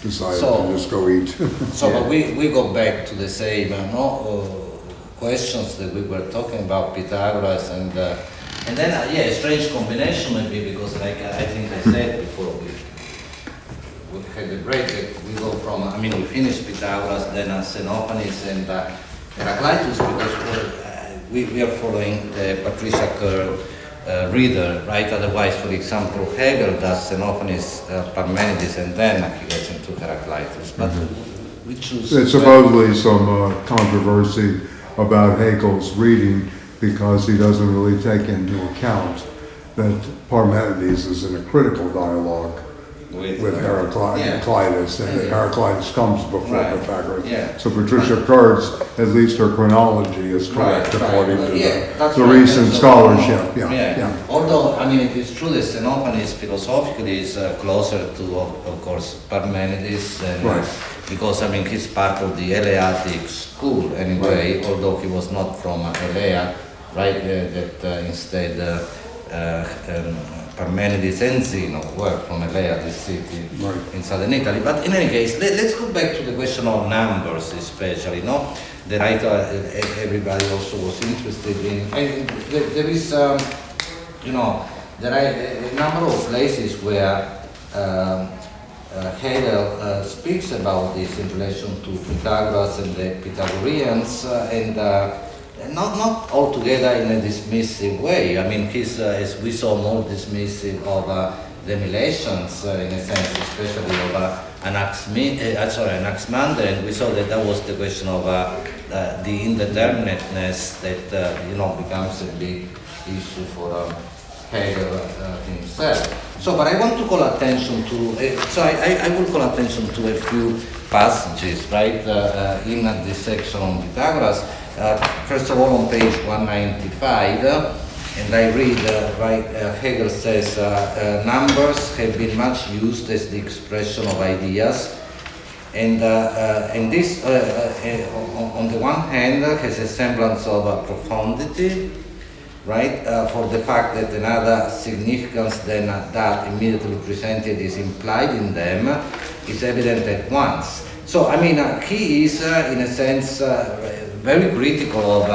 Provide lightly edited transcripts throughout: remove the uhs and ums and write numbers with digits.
decided to just go eat. So, but we go back to the same questions that we were talking about Pythagoras and then a strange combination maybe because like I think I said before we had the break that we go from we finished Pythagoras then Xenophanes and Heraclitus because we are following the Patricia Kerr reader, right? Otherwise, for example, Hegel does Xenophanes, Parmenides, and then he gets into Heraclitus. But we choose. There's supposedly some controversy about Hegel's reading because he doesn't really take into account that Parmenides is in a critical dialogue with Heraclitus, and Heraclitus comes before Pythagoras. Yeah. So Patricia Kerr's, at least her chronology is correct according to the recent scholarship. Although, it is true that Xenophanes philosophically is closer to, of course, Parmenides, because he's part of the Eleatic school anyway, although he was not from Elea, right? That instead. Parmenides and Zeno were from Elea, this city in southern Italy. But in any case, let's go back to the question of numbers, especially. No, the writer everybody also was interested in. And there is, there are a number of places where Hegel speaks about this in relation to Pythagoras and the Pythagoreans, not altogether in a dismissive way. He's, as we saw, more dismissive of the Melations in a sense, especially of Anaximander, and we saw that was the question of the indeterminateness that becomes a big issue for Hegel himself. So, but I want to call attention to. I will call attention to a few passages, right, in this section on Pythagoras. First of all, on page 195, and I read, Hegel says, numbers have been much used as the expression of ideas, and this, on the one hand, has a semblance of profundity, right, for the fact that another significance than that immediately presented is implied in them is evident at once. So, he is, in a sense, very critical of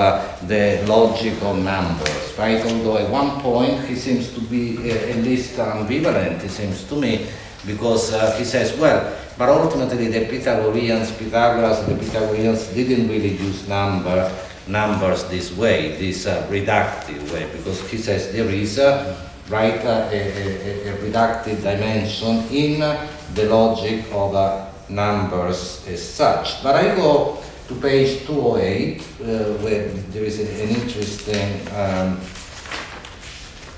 the logic of numbers, right? Although at one point he seems to be at least ambivalent, it seems to me, because he says, well, but ultimately the Pythagoreans didn't really use numbers this way, this reductive way, because he says there is a reductive dimension in the logic of numbers as such. But I go to page 208, where there is an interesting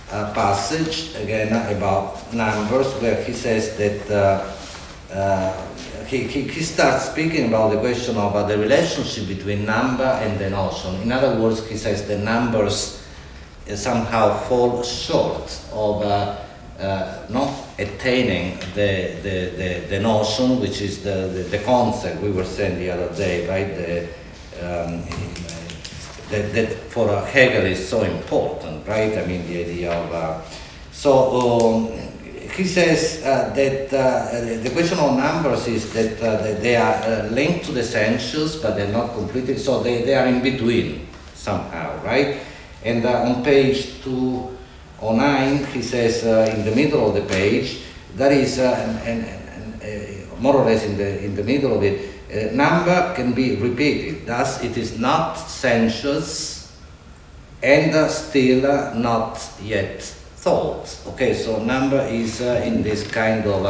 passage, again, about numbers, where he says that he starts speaking about the question of the relationship between number and the notion. In other words, he says the numbers somehow fall short of not attaining the notion, which is the concept we were saying the other day, right? That for Hegel is so important, right? The idea of he says that the question of numbers is that they are linked to the sensuous, but they're not completely. So they are in between somehow, right? And on page 209, he says in the middle of the page, that is more or less in the middle of it, number can be repeated. Thus, it is not sensuous and still not yet thought. Okay, so number is in this kind of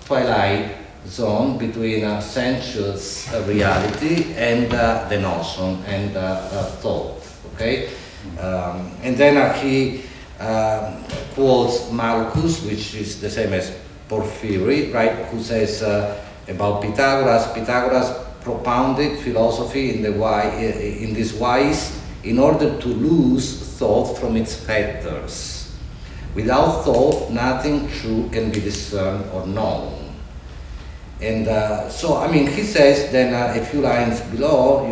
twilight zone between sensuous reality and the notion and thought. Okay, and then he quotes Malchus, which is the same as Porphyry, right? Who says about Pythagoras propounded philosophy in this wise in order to lose thought from its fetters. Without thought, nothing true can be discerned or known. And he says then a few lines below,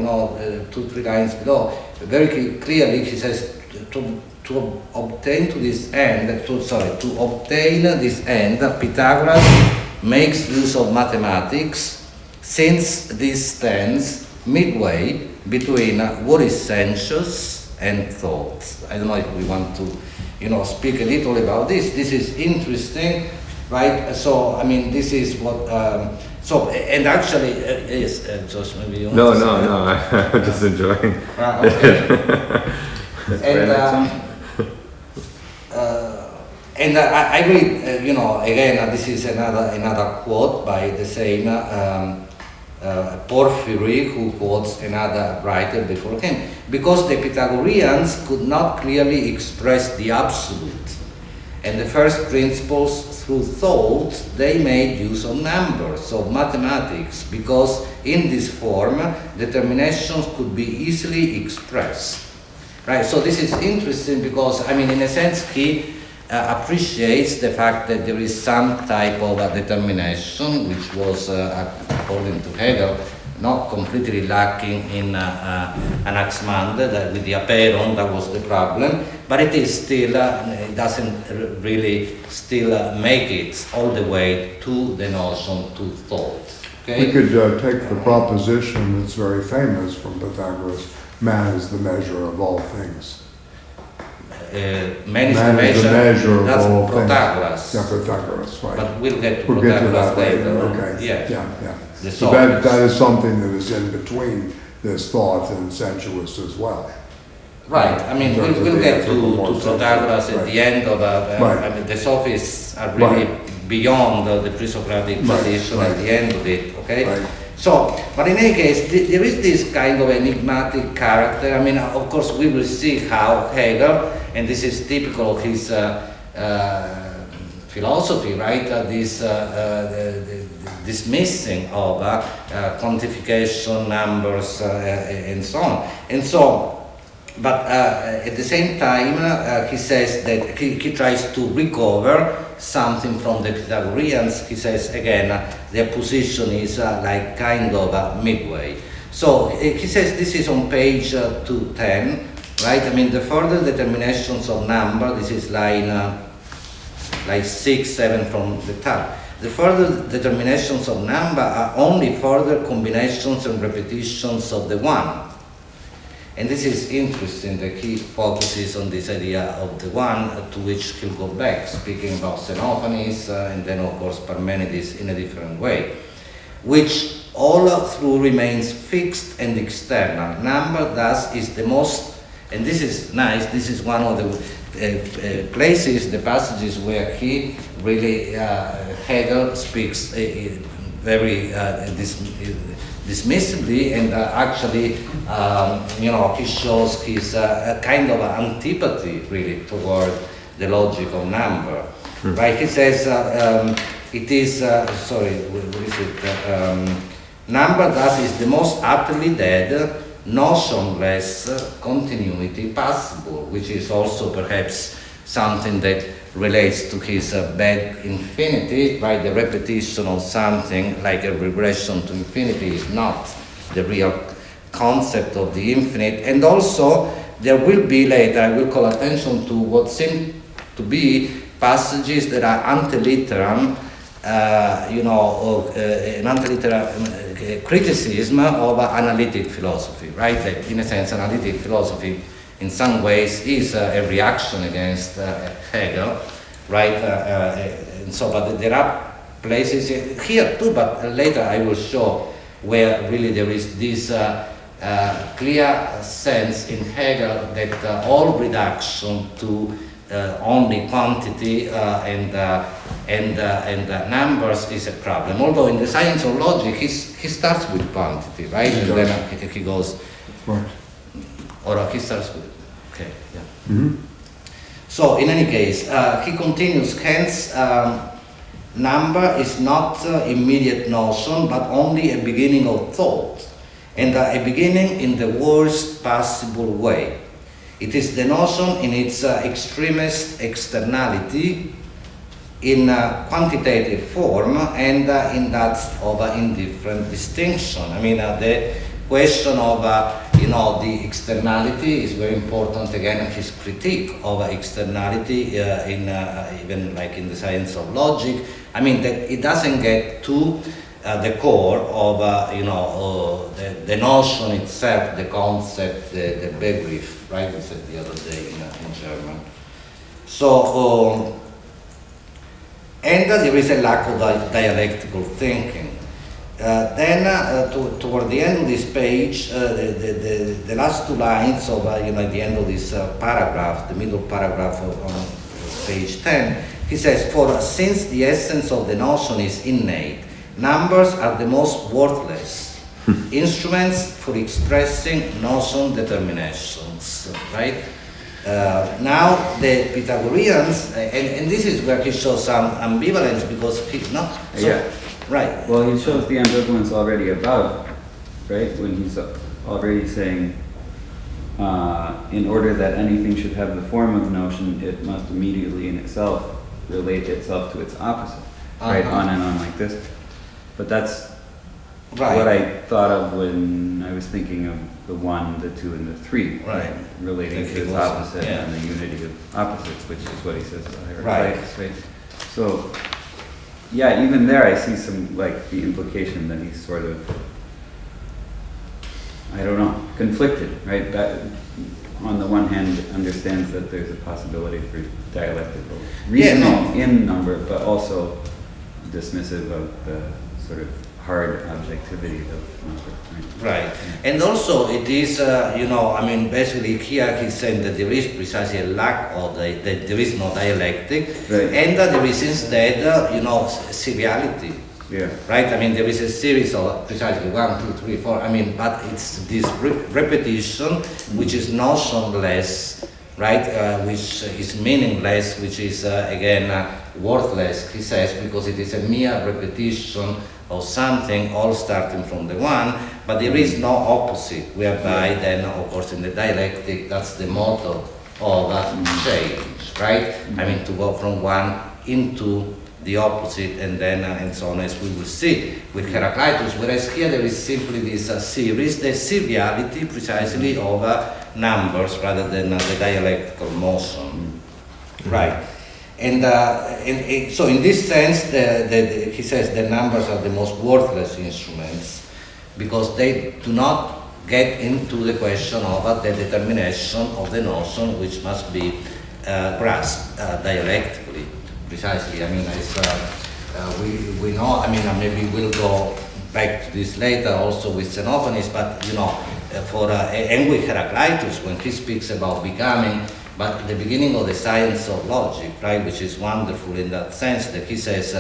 2-3 lines below, very clearly he says to obtain this end, Pythagoras makes use of mathematics, since this stands midway between what is sensuous and thought. I don't know if we want to, speak a little about this. This is interesting, right? So, I mean, this is what. And actually, yes, Josh, maybe you want to say that? I'm just enjoying. Okay. And I read, again, this is another quote by the same Porphyry, who quotes another writer before him, because the Pythagoreans could not clearly express the absolute, and the first principles through thought, they made use of numbers, of mathematics, because in this form, determinations could be easily expressed. Right, so this is interesting because, I mean, in a sense, he appreciates the fact that there is some type of determination, which was, according to Hegel, not completely lacking in Anaximandre, that with the apeiron, that was the problem, but it is still, it doesn't really still make it all the way to the notion to thought. Okay? We could take the proposition that's very famous from Pythagoras: man is the measure of all things. Man is the measure of that's all Pythagoras. things. Yeah, Pythagoras, right. But we'll get to We'll get to Pythagoras that later. later. Okay. Yeah. The So that Sophists. is something that is in between this thought and sensuous as well. Right. I mean, In terms of we'll the get to anthropomorphism. Pythagoras at Right. the end of Right. I mean, the Sophists are really beyond the Pre-Socratic tradition Right. at the end of it. Okay. Right. So, but in any case, there is this kind of enigmatic character. I mean, of course, we will see how Hegel, and this is typical of his philosophy, right? This dismissing of quantification, numbers, and so on. And so, but at the same time, he says that he tries to recover something from the Pythagoreans. He says again, their position is like kind of midway. So he says this is on page 210, right? I mean, the further determinations of number, this is line 6, 7 from the top. The further determinations of number are only further combinations and repetitions of the one. And this is interesting that he focuses on this idea of the one, to which he'll go back, speaking about Xenophanes, and then of course Parmenides in a different way, which all through remains fixed and external. Number thus is the most, and this is nice, this is one of the places, the passages where he really, Hegel speaks very dismissively, and actually, he shows his kind of antipathy really toward the logic of number. Right? He says it is what is it? Number thus is the most utterly dead, notionless continuity possible, which is also perhaps something that relates to his bad infinity, right? The repetition of something like a regression to infinity is not the real concept of the infinite. And also, there will be later, I will call attention to what seem to be passages that are ante-litteram, an ante-litteram criticism of analytic philosophy, right? That in a sense, analytic philosophy in some ways is a reaction against Hegel, right? And so, but there are places here too, but later I will show where really there is this clear sense in Hegel that all reduction to only quantity and numbers is a problem. Although in the science of logic, he starts with quantity, right? And then he goes, Right. or he starts with, okay, yeah. Mm-hmm. So in any case, he continues, hence number is not immediate notion, but only a beginning of thought, and a beginning in the worst possible way. It is the notion in its extremest externality, in quantitative form, and in that of indifferent distinction. I mean, the question of the externality is very important. Again, his critique of externality even like in the science of logic. I mean that it doesn't get to the core of the notion itself, the concept, the Begriff, right? We said the other day in German. So and there is a lack of dialectical thinking. Toward the end of this page, the last two lines of at the end of this paragraph, the middle paragraph on page 10, he says, "For since the essence of the notion is innate, numbers are the most worthless instruments for expressing notion determinations." Right? Now the Pythagoreans, and this is where he shows some ambivalence because right. Well, he shows the ambivalence already above, right? When he's already saying, in order that anything should have the form of the notion, it must immediately in itself relate itself to its opposite, right? On and on like this. But that's what I thought of when I was thinking of the 1, the 2, and the 3, right? Relating to its opposite and the unity of opposites, which is what he says about Heraclitus, right? So, yeah, even there I see some, like, the implication that he's sort of, I don't know, conflicted, right? That, on the one hand, understands that there's a possibility for dialectical reasoning in number, but also dismissive of the sort of hard objectivity of number. Right. And also it is, basically here he's saying that there is precisely a lack of, that there is no dialectic, right. And that there is instead, seriality. Yeah. Right? I mean, there is a series of precisely 1, 2, 3, 4, but it's this repetition which is notionless, right? Which is meaningless, which is, worthless, he says, because it is a mere repetition of something, all starting from the 1, but there is no opposite, whereby then, of course, in the dialectic, that's the motto of change, right? I mean, to go from 1 into the opposite, and then and so on, as we will see with Heraclitus, whereas here there is simply this series, the seriality precisely of numbers rather than the dialectical motion, right? And so in this sense, he says the numbers are the most worthless instruments because they do not get into the question of the determination of the notion, which must be grasped dialectically, precisely. I mean, as we know, maybe we'll go back to this later also with Xenophanes, but and with Heraclitus, when he speaks about becoming, but at the beginning of the science of logic, right, which is wonderful in that sense that he says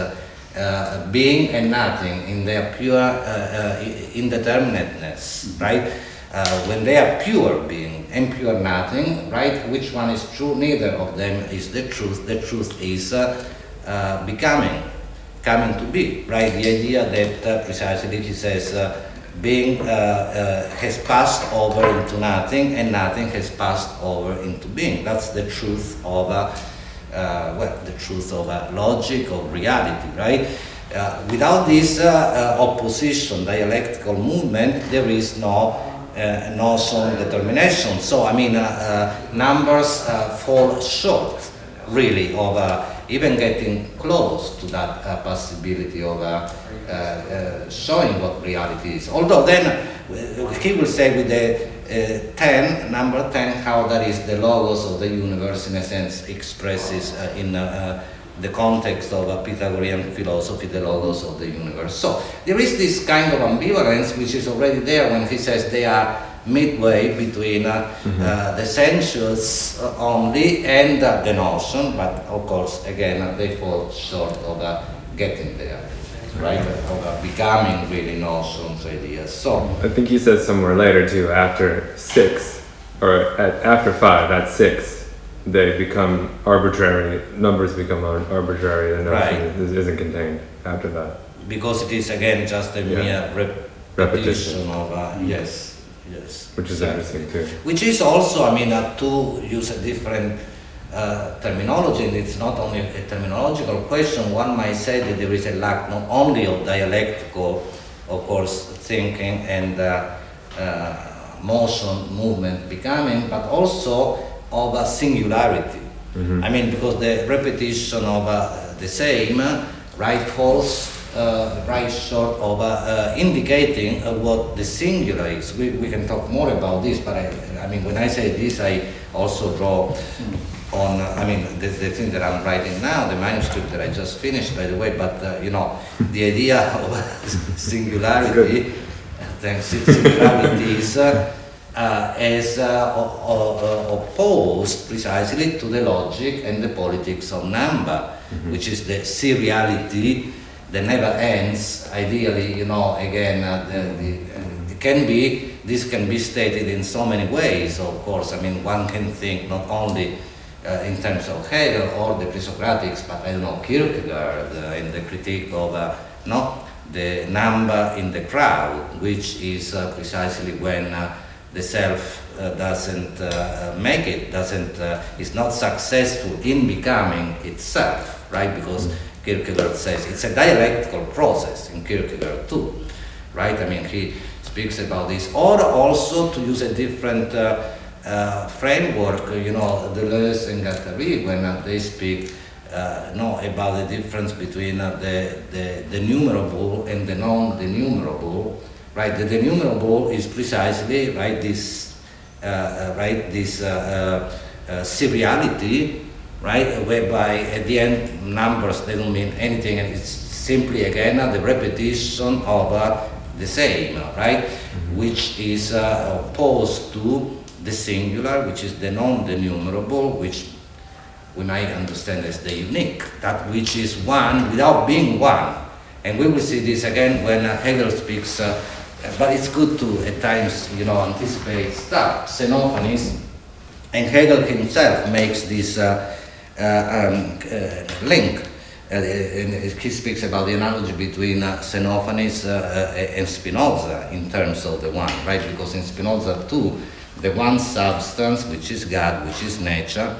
being and nothing in their pure indeterminateness, right? When they are pure being and pure nothing, right? Which one is true? Neither of them is the truth. The truth is becoming, coming to be, right? The idea that precisely he says being has passed over into nothing, and nothing has passed over into being. That's the truth of the truth of logic, of reality, right? Without this opposition, dialectical movement, there is no notion determination. So numbers fall short, really, of even getting close to that possibility of showing what reality is. Although then he will say with the number 10, how that is the logos of the universe, in a sense, expresses in the context of Pythagorean philosophy, the logos of the universe. So there is this kind of ambivalence which is already there when he says they are midway between the sensuous only and the notion, but of course, again, they fall short of getting there, right? Of becoming really notions, ideas. So I think he says somewhere later too, after 6, or after 5, at 6, they become arbitrary, numbers become arbitrary, and notion isn't contained after that. Because it is, again, just a mere repetition of, yes. Which is interesting too. Which is also, to use a different terminology, and it's not only a terminological question, one might say that there is a lack not only of dialectical, of course, thinking and motion, movement, becoming, but also of a singularity. I mean, because the repetition of the same, right, false, right short of indicating what the singular is. We can talk more about this, but I mean, when I say this, I also draw on, I mean, the thing that I'm writing now, the manuscript that I just finished, by the way, but, you know, the idea of singularity, singularity is as opposed precisely to the logic and the politics of number, which is the seriality that never ends. Ideally, you know, again, this can be stated in so many ways, of course. I mean, one can think not only in terms of Hegel or the Pre-Socratics, but I don't know, Kierkegaard in the critique of the number in the crowd, which is precisely when the self doesn't make it, is not successful in becoming itself, right? Because Kierkegaard says it's a dialectical process in Kierkegaard too, right? I mean, he speaks about this, or also to use a different framework, you know, Deleuze and Guattari, when they speak about the difference between the numerable and the non-denumerable, right? The denumerable is precisely, right, this seriality, right, whereby at the end numbers, they don't mean anything, and it's simply again the repetition of the same, right, which is opposed to the singular, which is the non-denumerable, which we might understand as the unique, that which is one without being one. And we will see this again when Hegel speaks, but it's good to at times, you know, anticipate stuff. Xenophanes, and Hegel himself makes this link. And he speaks about the analogy between Xenophanes and Spinoza in terms of the one, right? Because in Spinoza too, the one substance, which is God, which is nature,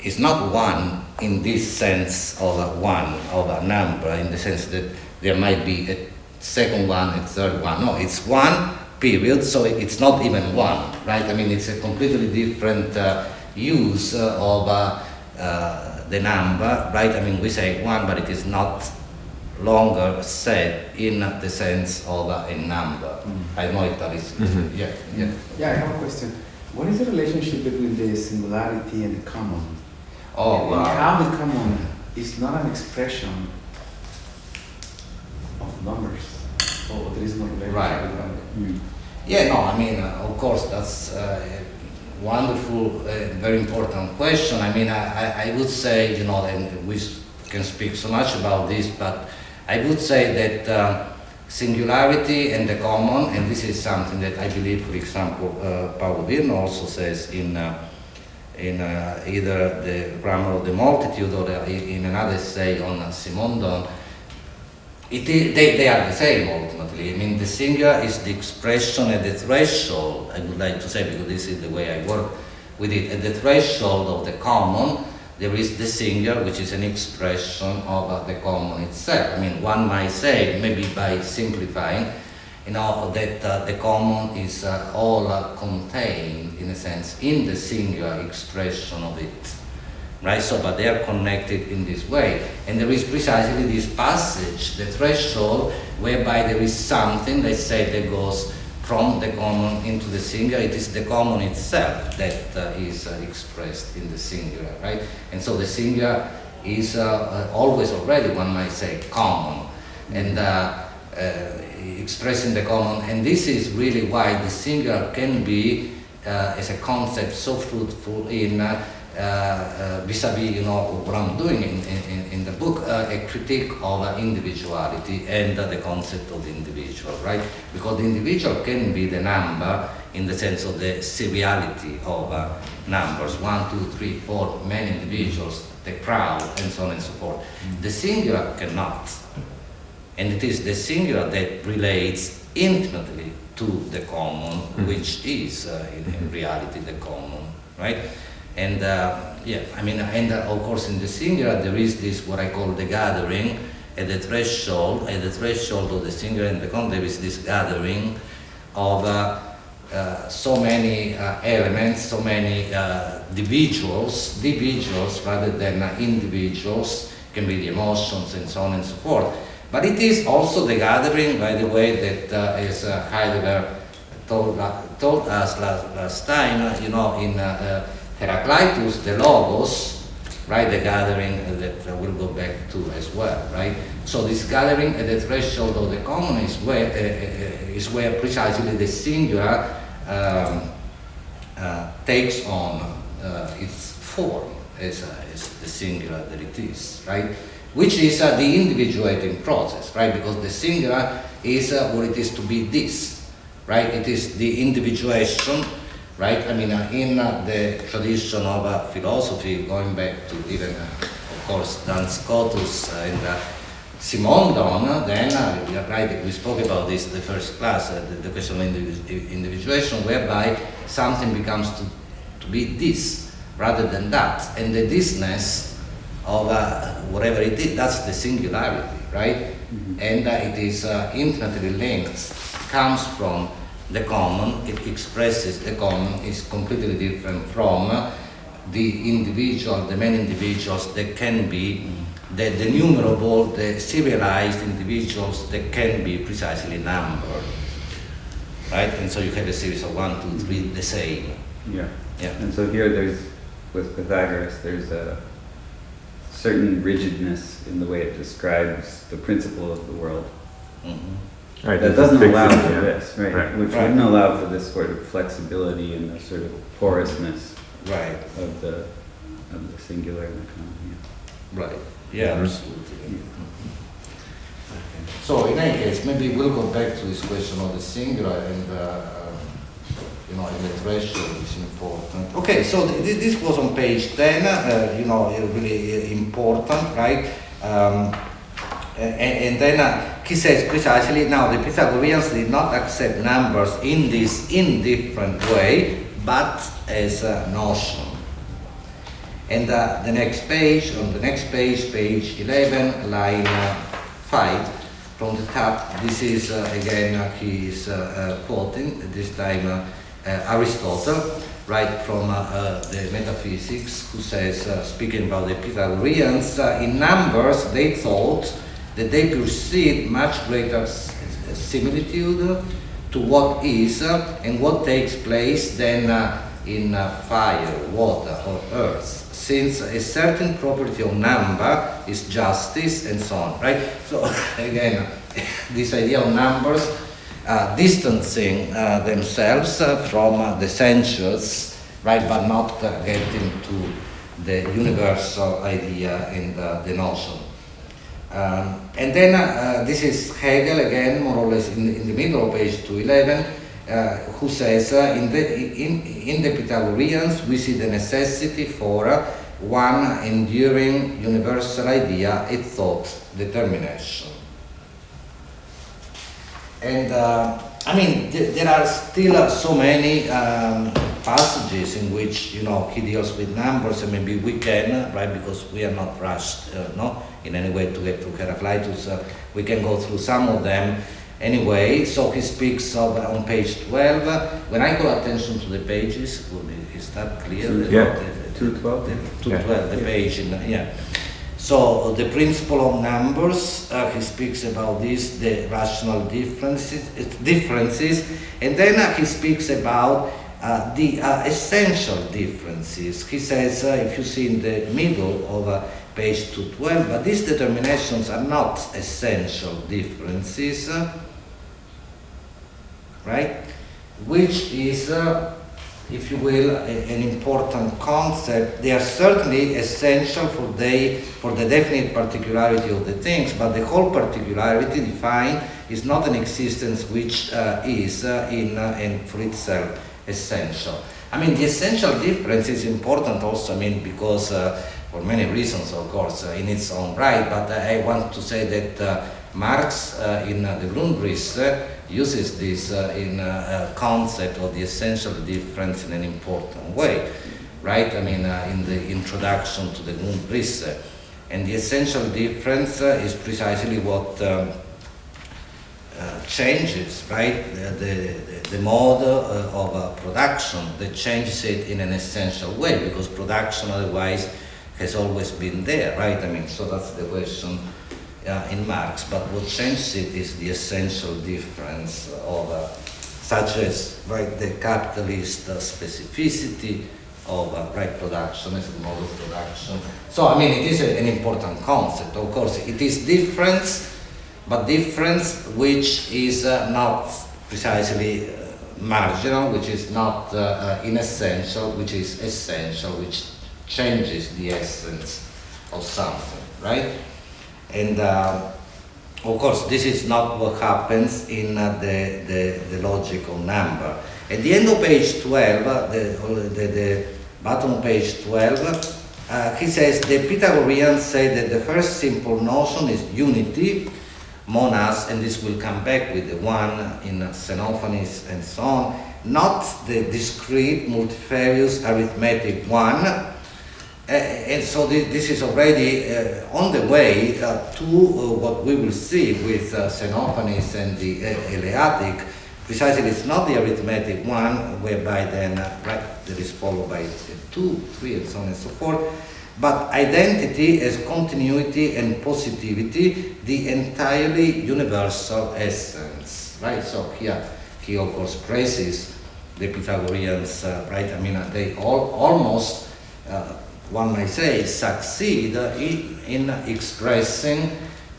is not one in this sense of a one, of a number, in the sense that there might be a second one, a third one. No, it's one, period, so it's not even one, right? I mean, it's a completely different use of the number, right? I mean, we say one, but it is not longer said in the sense of a number. I know if that is, yeah. Yeah, I have a question. What is the relationship between the singularity and the common? Oh, and wow. how the common is not an expression of numbers, or there is no relationship Right. with them. Yeah, no, I mean, of course, that's a wonderful, very important question. I mean, I would say, you know, and we can speak so much about this, but I would say that singularity and the common, and this is something that I believe, for example, Paulo Virno also says in either the Grammar of the Multitude or in another essay on Simondon, they are the same ultimately. I mean, the singular is the expression at the threshold, I would like to say, because this is the way I work with it. At the threshold of the common, there is the singular, which is an expression of the common itself. I mean, one might say, maybe by simplifying, you know, that the common is all contained, in a sense, in the singular expression of it. Right, so, but they are connected in this way. And there is precisely this passage, the threshold, whereby there is something, let's say, that goes from the common into the singular. It is the common itself that is expressed in the singular, right? And so the singular is always already, one might say, common, and expressing the common. And this is really why the singular can be, as a concept, so fruitful in vis-a-vis, you know, what I'm doing in the book, a critique of individuality and the concept of the individual, right? Because the individual can be the number in the sense of the seriality of numbers, 1, 2, 3, 4, many individuals, the crowd, and so on and so forth. The singular cannot. And it is the singular that relates intimately to the common, which is in reality the common, right? And yeah, I mean, and of course in the singular there is this, what I call the gathering at the threshold of the singular and the common. There is this gathering of so many elements, so many individuals rather than individuals, can be the emotions and so on and so forth. But it is also the gathering, by the way, that as Heidegger told us last time, in Heraclitus, the logos, right, the gathering that we'll go back to as well, right? So this gathering at the threshold of the common is where precisely the singular takes on its form as the singular that it is, right? Which is the individuating process, right? Because the singular is what it is to be this, right? It is the individuation, right? I mean, in the tradition of philosophy, going back to even, of course, Duns Scotus and Simondon, then, right, we spoke about this in the first class, the question of individuation, whereby something becomes to be this rather than that. And the thisness of whatever it is, that's the singularity, right? Mm-hmm. And it is intimately linked, comes from the common, it expresses the common, is completely different from the individual, the many individuals that can be, the numerable, the serialized individuals that can be precisely numbered, right? And so you have a series of 1, 2, 3, the same. Yeah. Yeah. And so here with Pythagoras, there's a certain rigidness in the way it describes the principle of the world. Mm-hmm. Right, That doesn't allow for yeah. this, right? Which Right. wouldn't allow for this sort of flexibility and the sort of porousness Right, of the singular and the common. right. Yeah, Mhm. absolutely. So in any case, maybe we'll go back to this question of the singular and, in the threshold is important. Okay, so this was on page 10, really important, right? And then he says precisely, now the Pythagoreans did not accept numbers in this indifferent way, but as a notion. And the next page, page 11, line 5, from the top, this is again, he is quoting, this time Aristotle, right from the Metaphysics, who says, speaking about the Pythagoreans, in numbers they thought that they perceived much greater similitude to what is and what takes place than in fire, water, or earth, since a certain property of number is justice and so on, right? So again, this idea of numbers distancing themselves from the sensuous, right, but not getting to the universal idea and the notion. And then this is Hegel again, more or less in the middle of page 211, who says in the Pythagoreans we see the necessity for one enduring universal idea, a thought determination. And there are still so many passages in which he deals with numbers, and maybe we can, right, because we are not rushed, in any way to get to Heraclitus. We can go through some of them anyway. So he speaks of on page 12. When I call attention to the pages, is that clear? Yeah. 212. 212, the page in So the principle of numbers, he speaks about this, the rational differences, and then he speaks about the essential differences. He says, if you see in the middle of page 212, but these determinations are not essential differences, right? Which is, if you will, an important concept. They are certainly essential for the definite particularity of the things, but the whole particularity defined is not an existence which is in and for itself essential. The essential difference is important also, because for many reasons, of course, in its own right, but I want to say that Marx in the Grundrisse uses this in a concept of the essential difference in an important way, right? In the introduction to the Grundrisse. And the essential difference is precisely what changes, right, the mode of production, that changes it in an essential way, because production otherwise has always been there, right? I mean, so that's the question in Marx, but what changes it is the essential difference of, such as, right, the capitalist specificity of right production as a mode of production. So, I mean, it is an important concept. Of course, it is difference, but difference which is not precisely marginal, which is not inessential, which is essential, which changes the essence of something, right? And of course, this is not what happens in the logical number. At the end of page 12, the bottom page 12, he says the Pythagoreans say that the first simple notion is unity, monas, and this will come back with the one in Xenophanes and so on, not the discrete multifarious arithmetic one. And so this is already on the way to what we will see with Xenophanes and the Eleatic. Precisely, it's not the arithmetic one, whereby then right, that is followed by 2, 3, and so on and so forth, but identity as continuity and positivity, the entirely universal essence, right? So here he of course praises the Pythagoreans, right? I mean, they almost, one might say, succeed in expressing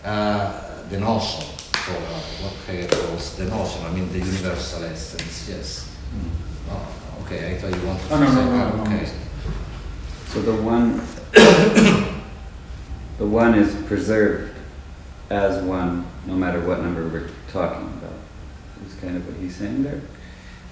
the notion, or what Hegel calls the notion, I mean the universal essence, yes. Oh, okay, I thought you wanted to say that. Okay. So the one is preserved as one, no matter what number we're talking about. Is kind of what he's saying there.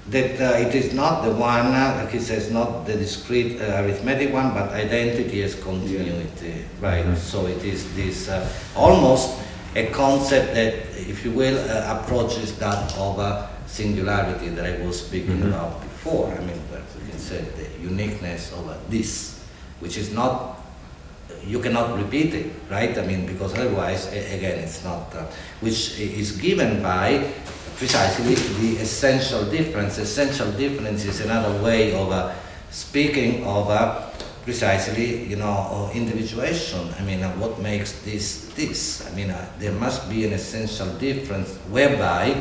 That it is not the one, like he says, not the discrete arithmetic one, but identity as continuity, right? Mm-hmm. So it is this almost a concept that, if you will, approaches that of singularity that I was speaking about before. I mean, you can say the uniqueness of this, which is not, you cannot repeat it, right? I mean, because otherwise, again, it's not, which is given by precisely the essential difference. Essential difference is another way of speaking of precisely, you know, individuation. I mean, what makes this? I mean, there must be an essential difference whereby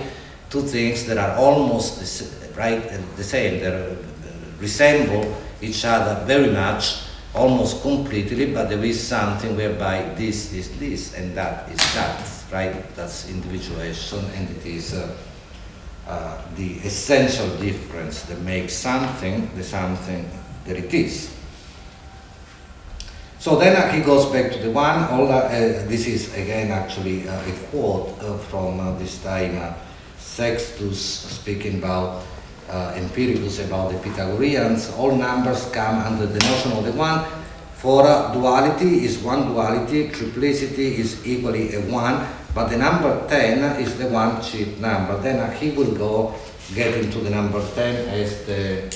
two things that are almost the same, that resemble each other very much, almost completely, but there is something whereby this is this and that is that, right? That's individuation, and it is the essential difference that makes something the something that it is. So then he goes back to the one. This is again actually a quote from this time Sextus speaking about Empiricus, about the Pythagoreans. All numbers come under the notion of the one. For duality is one duality, triplicity is equally a one, but the number 10 is the one chief number. Then he will get into the number 10 as the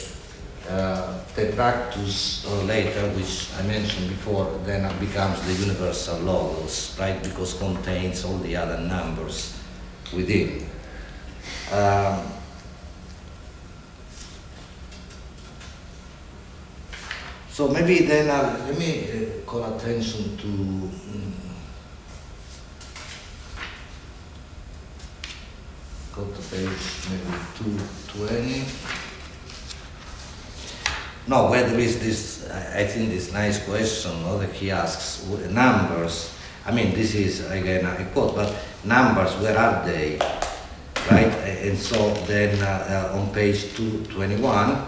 tetractus later, which I mentioned before, then becomes the universal logos, right? Because contains all the other numbers within. So maybe then let me call attention to go to page maybe 220. No, where there is this, I think this nice question that he asks, numbers. I mean, this is again a quote, but numbers, where are they? Right? And so then on page 221,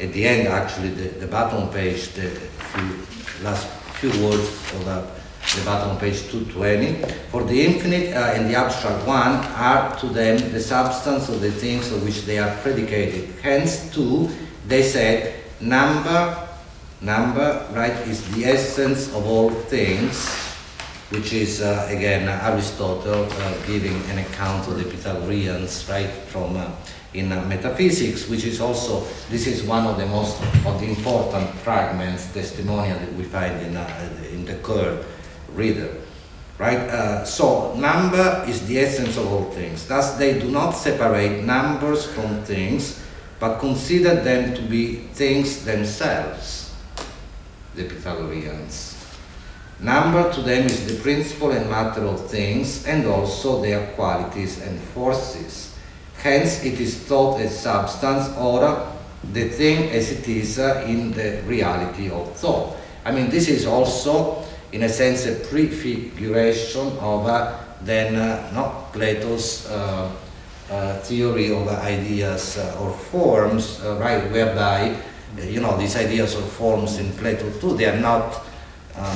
at the end, actually, the bottom page, the last few words of the bottom page 220, for the infinite and the abstract one are to them the substance of the things of which they are predicated. Hence, too, they said, number, right, is the essence of all things, which is, again, Aristotle giving an account of the Pythagoreans, right, from in metaphysics, which is also, this is one of the most of the important fragments, testimonial that we find in the Curve Reader, right? So number is the essence of all things. Thus, they do not separate numbers from things, but consider them to be things themselves, the Pythagoreans. Number to them is the principle and matter of things, and also their qualities and forces. Hence, it is thought as substance, or the thing as it is in the reality of thought. I mean, this is also, in a sense, a prefiguration of Plato's theory of ideas or forms, right? Whereby, these ideas or forms in Plato too, they are not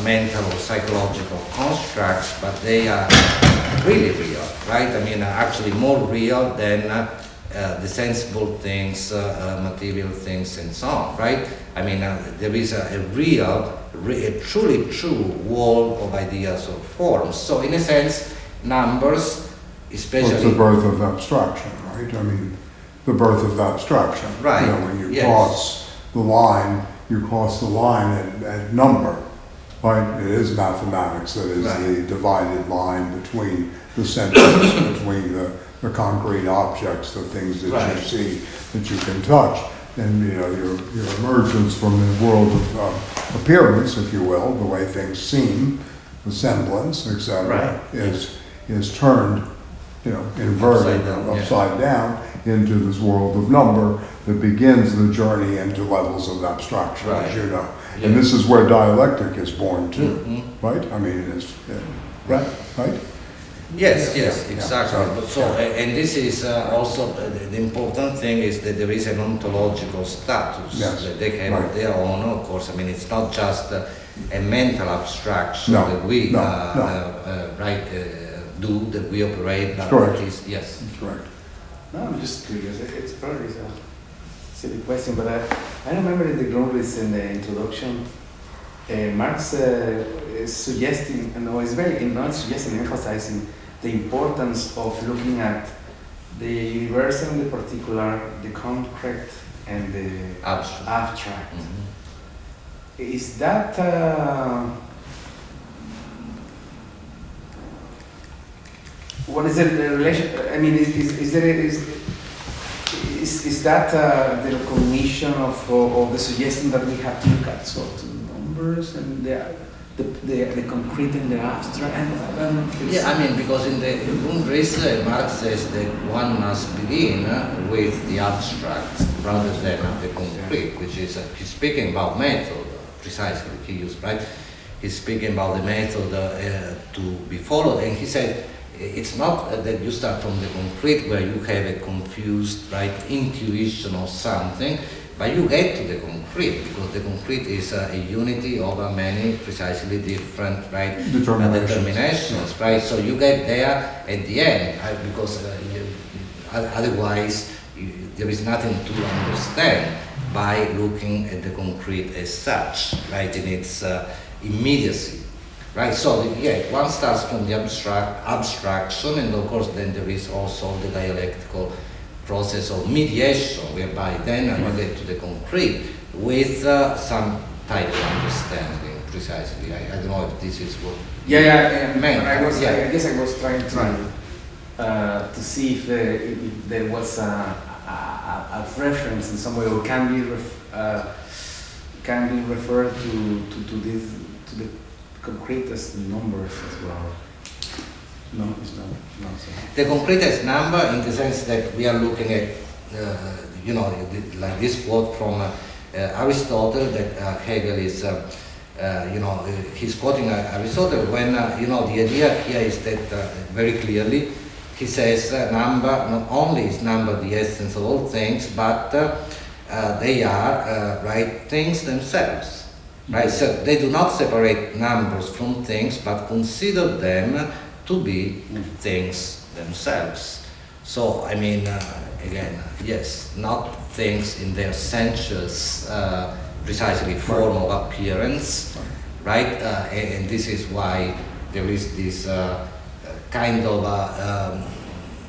mental or psychological constructs, but they are really real, right? I mean, actually more real than the sensible things, material things, and so on, right? I mean, there is a truly true world of ideas or forms. So, in a sense, numbers, especially... Well, it's the birth of abstraction, right? I mean, the birth of abstraction. Right. When you cross the line, you cross the line at number, right? It is mathematics that is the divided line between the senses, between the concrete objects, the things that you see, that you can touch. And your emergence from the world of appearance, if you will, the way things seem, the semblance, etc., is turned, inverted, upside down into this world of number that begins the journey into levels of abstraction, as you know. Yeah. And this is where dialectic is born too, right? I mean, it's right. Yes, exactly. And this is also the important thing is that there is an ontological status that they have of their own. Of course, I mean, it's not just a mental abstraction that we do, that we operate. That's correct. Yes. That's correct. No, I'm just curious. It's probably a silly question, but I remember in the Grundrisse in the introduction, Marx is suggesting, emphasizing the importance of looking at the universal and the particular, the concrete and the abstract. Mm-hmm. Is that what is the relation? I mean, is that the recognition of the suggestion that we have to look at sort of numbers and the concrete and the abstract? I mean, because in the Grundrisse, Marx says that one must begin with the abstract rather than the concrete, which is he's speaking about method precisely. He used He's speaking about the method to be followed, and he said. It's not that you start from the concrete where you have a confused, intuition of something, but you get to the concrete because the concrete is a unity of many precisely different, determinations, right? So you get there at the end because otherwise there is nothing to understand by looking at the concrete as such, in its immediacy. Right, so one starts from the abstraction, and of course then there is also the dialectical process of mediation, whereby then you get to the concrete with some type of understanding, precisely. I don't know if this is what meant. I guess I was trying to see if there was a reference in some way, or can be referred to the concretest numbers as well. No, it's not. The concretest number, in the sense that we are looking at, like this quote from Aristotle, that Hegel is, he's quoting Aristotle when, the idea here is that very clearly, he says number, not only is number the essence of all things, but they are, things themselves. Right, so they do not separate numbers from things, but consider them to be things themselves. So, I mean, again, not things in their sensuous, precisely form of appearance, right? And this is why there is this kind of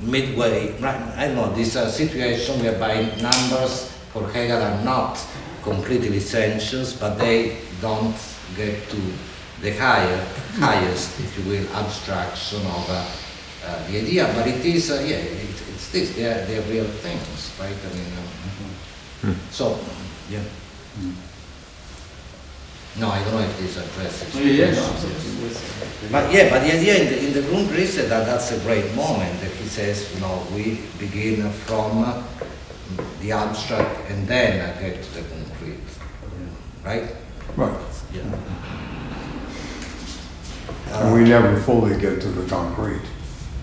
midway, I don't know, this situation whereby numbers for Hegel are not completely sensuous, but they don't get to the highest, if you will, abstraction of the idea, but it is, it's this, they are real things, right? I mean, so, yeah. No, I don't know if this addresses. But the idea in the Grundrisse that's a great moment that he says, we begin from the abstract and then get to the concrete, right? Right. Yeah. And we never fully get to the concrete.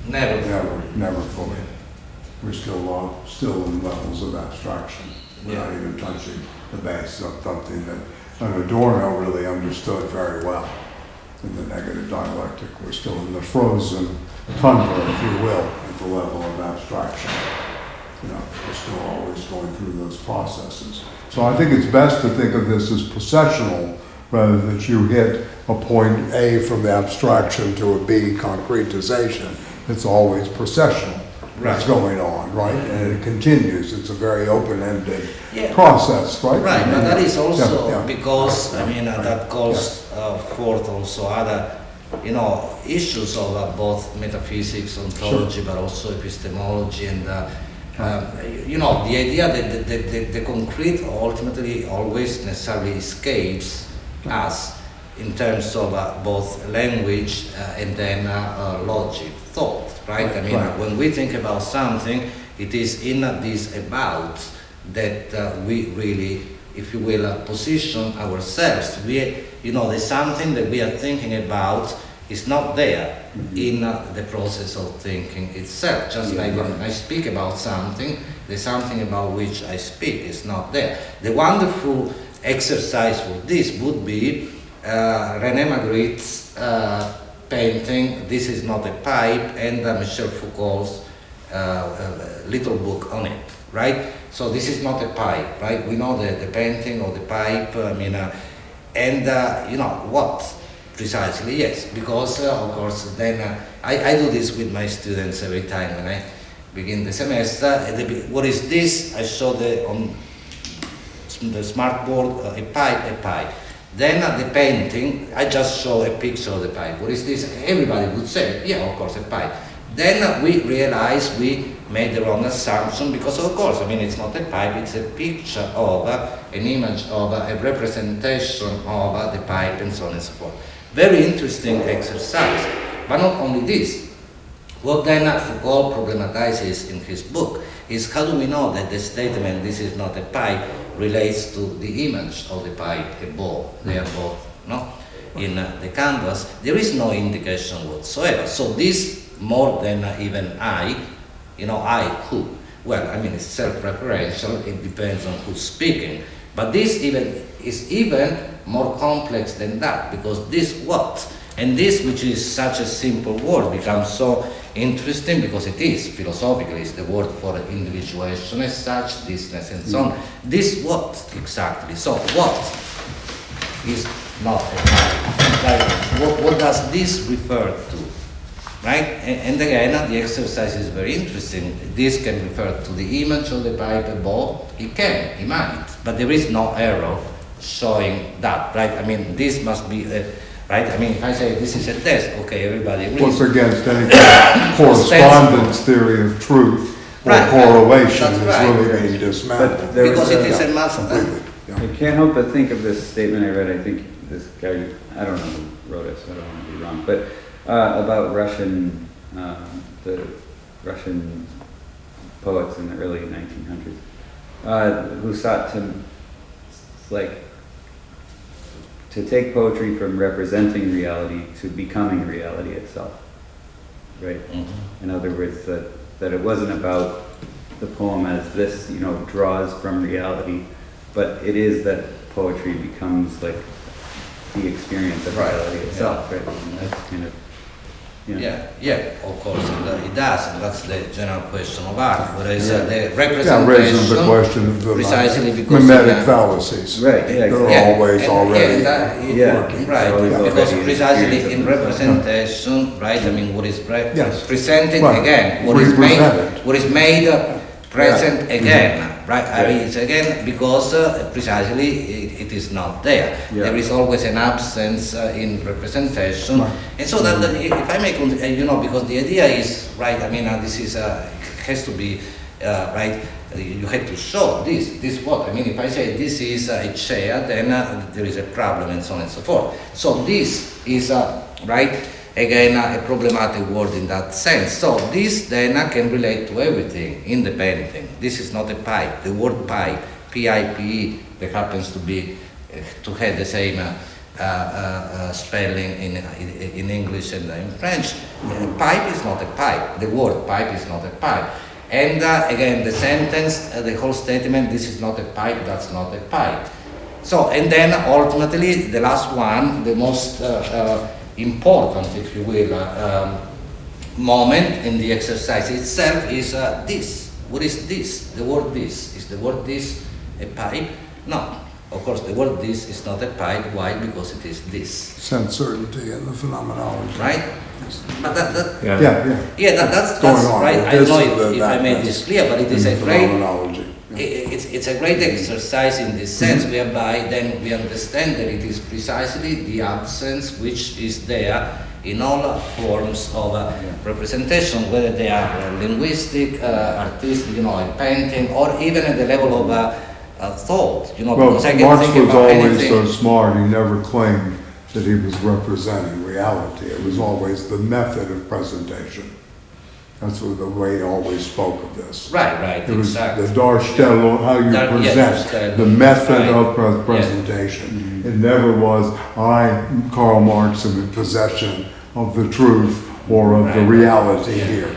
Never fully. We're still in levels of abstraction. We're not even touching the base of something that Adorno really understood very well in the negative dialectic. We're still in the frozen tundra, if you will, at the level of abstraction. We're still always going through those processes. So I think it's best to think of this as processional rather than that you hit a point A from the abstraction to a B concretization. It's always processional that's going on, right? And it continues. It's a very open-ended process, right? Right, but that is also because, that calls forth also other, issues of both metaphysics, ontology, but also epistemology and the idea that the concrete ultimately always necessarily escapes us in terms of both language and then logic, thought, right? When we think about something, it is in this about that we really, if you will, position ourselves. There's something that we are thinking about is not there in the process of thinking itself. Just like when I speak about something, there's something about which I speak is not there. The wonderful exercise for this would be René Magritte's painting, This Is Not a Pipe, and Michel Foucault's little book on it, right? So this is not a pipe, right? We know the painting or the pipe, what? Precisely, yes, because of course then I do this with my students every time when I begin the semester. What is this? I show on the smart board a pipe. Then the painting, I just show a picture of the pipe. What is this? Everybody would say, yeah, of course, a pipe. Then we realize we made the wrong assumption because, of course, it's not a pipe, it's a picture of an image of a representation of the pipe and so on and so forth. Very interesting exercise. But not only this. What then Foucault problematizes in his book is how do we know that the statement, this is not a pipe, relates to the image of the pipe above. They are both in the canvas. There is no indication whatsoever. So this, more than even I who? Well, it's self-referential, it depends on who's speaking. But this is even more complex than that, because this what? And this, which is such a simple word, becomes so interesting because it is, philosophically, is the word for individuation as such, thisness and so on. This what exactly? So what is not a pipe? Like, what does this refer to? Right? And again, the exercise is very interesting. This can refer to the image of the pipe above. It might, but there is no arrow showing that, right? This must be right? If I say this is a desk, okay, everybody agrees. What's against any kind of correspondence theory of truth or correlation is really being dismantled. Because it is a must. I can't help but think of this statement I read. I think this guy, I don't know who wrote it, so I don't want to be wrong, but about Russian, the Russian poets in the early 1900s, who sought to take poetry from representing reality to becoming reality itself, right? Mm-hmm. In other words, that it wasn't about the poem as this, draws from reality, but it is that poetry becomes like the experience of reality itself, right? And that's kind of, of course, it does, and that's the general question of art. Whereas the representation raises the question of the precisely because mimetic fallacies. Right, They're always already working. Because precisely in representation, right? What is presented again? What is made present again, right? I mean, it's again because precisely it is not there. Yeah. There is always an absence in representation, and so that if I may, because the idea is right. I mean, this is has to be right. You have to show this. This what I mean. If I say this is a chair, then there is a problem, and so on and so forth. So this is right. Again, a problematic word in that sense. So this then can relate to everything in the painting. This is not a pipe. The word pipe, P-I-P-E, that happens to be to have the same spelling in English and in French. Pipe is not a pipe. The word pipe is not a pipe. And again, the sentence, the whole statement, this is not a pipe, that's not a pipe. So, and then ultimately, the last one, the most important, if you will, moment in the exercise itself is this. What is this? The word this. Is the word this a pipe? No. Of course, the word this is not a pipe. Why? Because it is this. Sense certainty in the phenomenology. Right? But that's going on. right. I This don't is know if I made this clear, but it is a great phenomenology. it's a great exercise in this sense, whereby then we understand that it is precisely the absence which is there in all forms of representation, whether they are linguistic, artistic, a painting, or even at the level of thought. Well, because I can Marx think was about always anything. so smart, he never claimed that he was representing reality. It was always the method of presentation. That's what the way he always spoke of this. Right, It was exactly. the Darstellung, how you present, Darstellung, the method right. of presentation. It never was, Karl Marx, am in possession of the truth or of the Right. reality here.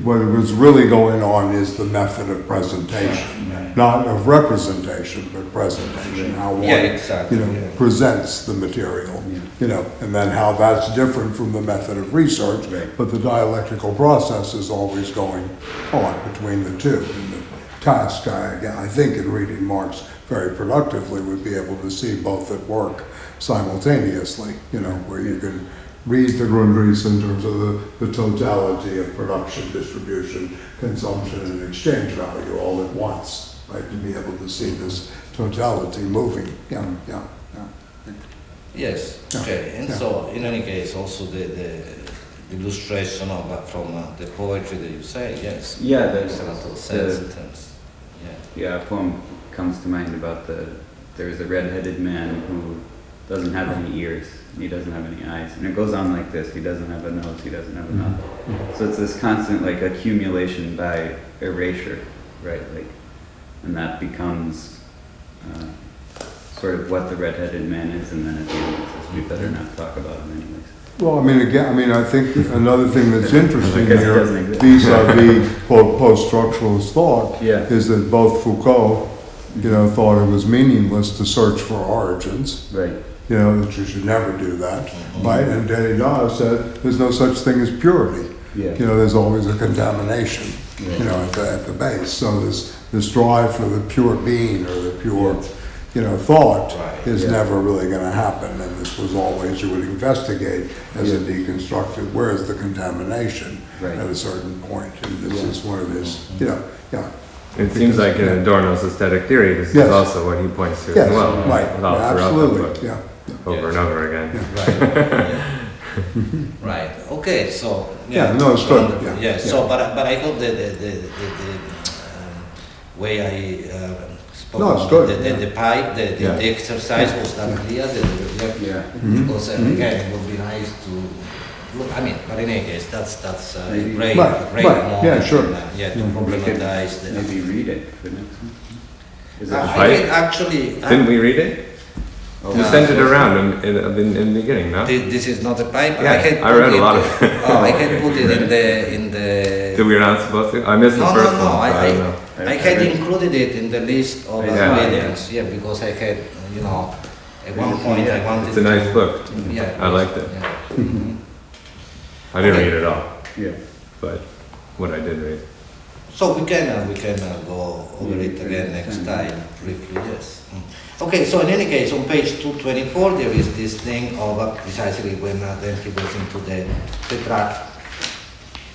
What was really going on is the method of presentation, not of representation, but presentation, how one, exactly. presents the material, and then how that's different from the method of research, but the dialectical process is always going on between the two. And the task, I think in reading Marx very productively, would be able to see both at work simultaneously, where you can read the Grundrisse in terms of the totality of production, distribution, consumption, and exchange value all at once, right? To be able to see this totality moving. Yes. Yeah. Okay. And so, in any case, also the illustration from the poetry that you say, yes. Yeah, Makes a lot of sense in terms. Yeah, a poem comes to mind about there's a red-headed man who doesn't have any ears, and he doesn't have any eyes, and it goes on like this. He doesn't have a nose, he doesn't have a mouth. So it's this constant accumulation by erasure, right? And that becomes sort of what the red-headed man is, and then at the end it says we better not talk about him anyways. Well, I think another thing that's interesting I guess it here, doesn't exist. vis-a-vis post-structuralist thought, Yeah. is that both Foucault, thought it was meaningless to search for origins. Right. That you should never do that, right? And Derrida said there's no such thing as purity. Yeah. There's always a contamination, at the base. So this drive for the pure being or the pure, thought is never really going to happen. And this was always, you would investigate as a deconstructed, where is the contamination at a certain point? And this is one of his, It seems like in Adorno's aesthetic theory, this is Yes. also what he points to Yes, as well. right, absolutely, Over and over again. Right. Okay. So no, it's good. So, but I hope the way I spoke No, it's about good, the pipe, the exercise was that clear. Because again, it would be nice to look. But in any case, that's a great moment. Yeah, sure. To problematize the. Maybe read it for next one. Is it I can actually. Didn't we read it? You sent it around in the beginning, no? This is not a pipe. Yeah, I read a lot of it. I can put it in the. Did we not supposed to? I missed the first one. So I don't know. I had included it in the list of Williams, because I had, at one point I wanted. It's a nice book. Yeah, I liked it. Yeah. I didn't read it all, Yeah. but what I did read. So we can go over it again next time briefly. Yes. Okay. So in any case, on page 224 there is this thing of precisely when then he goes into the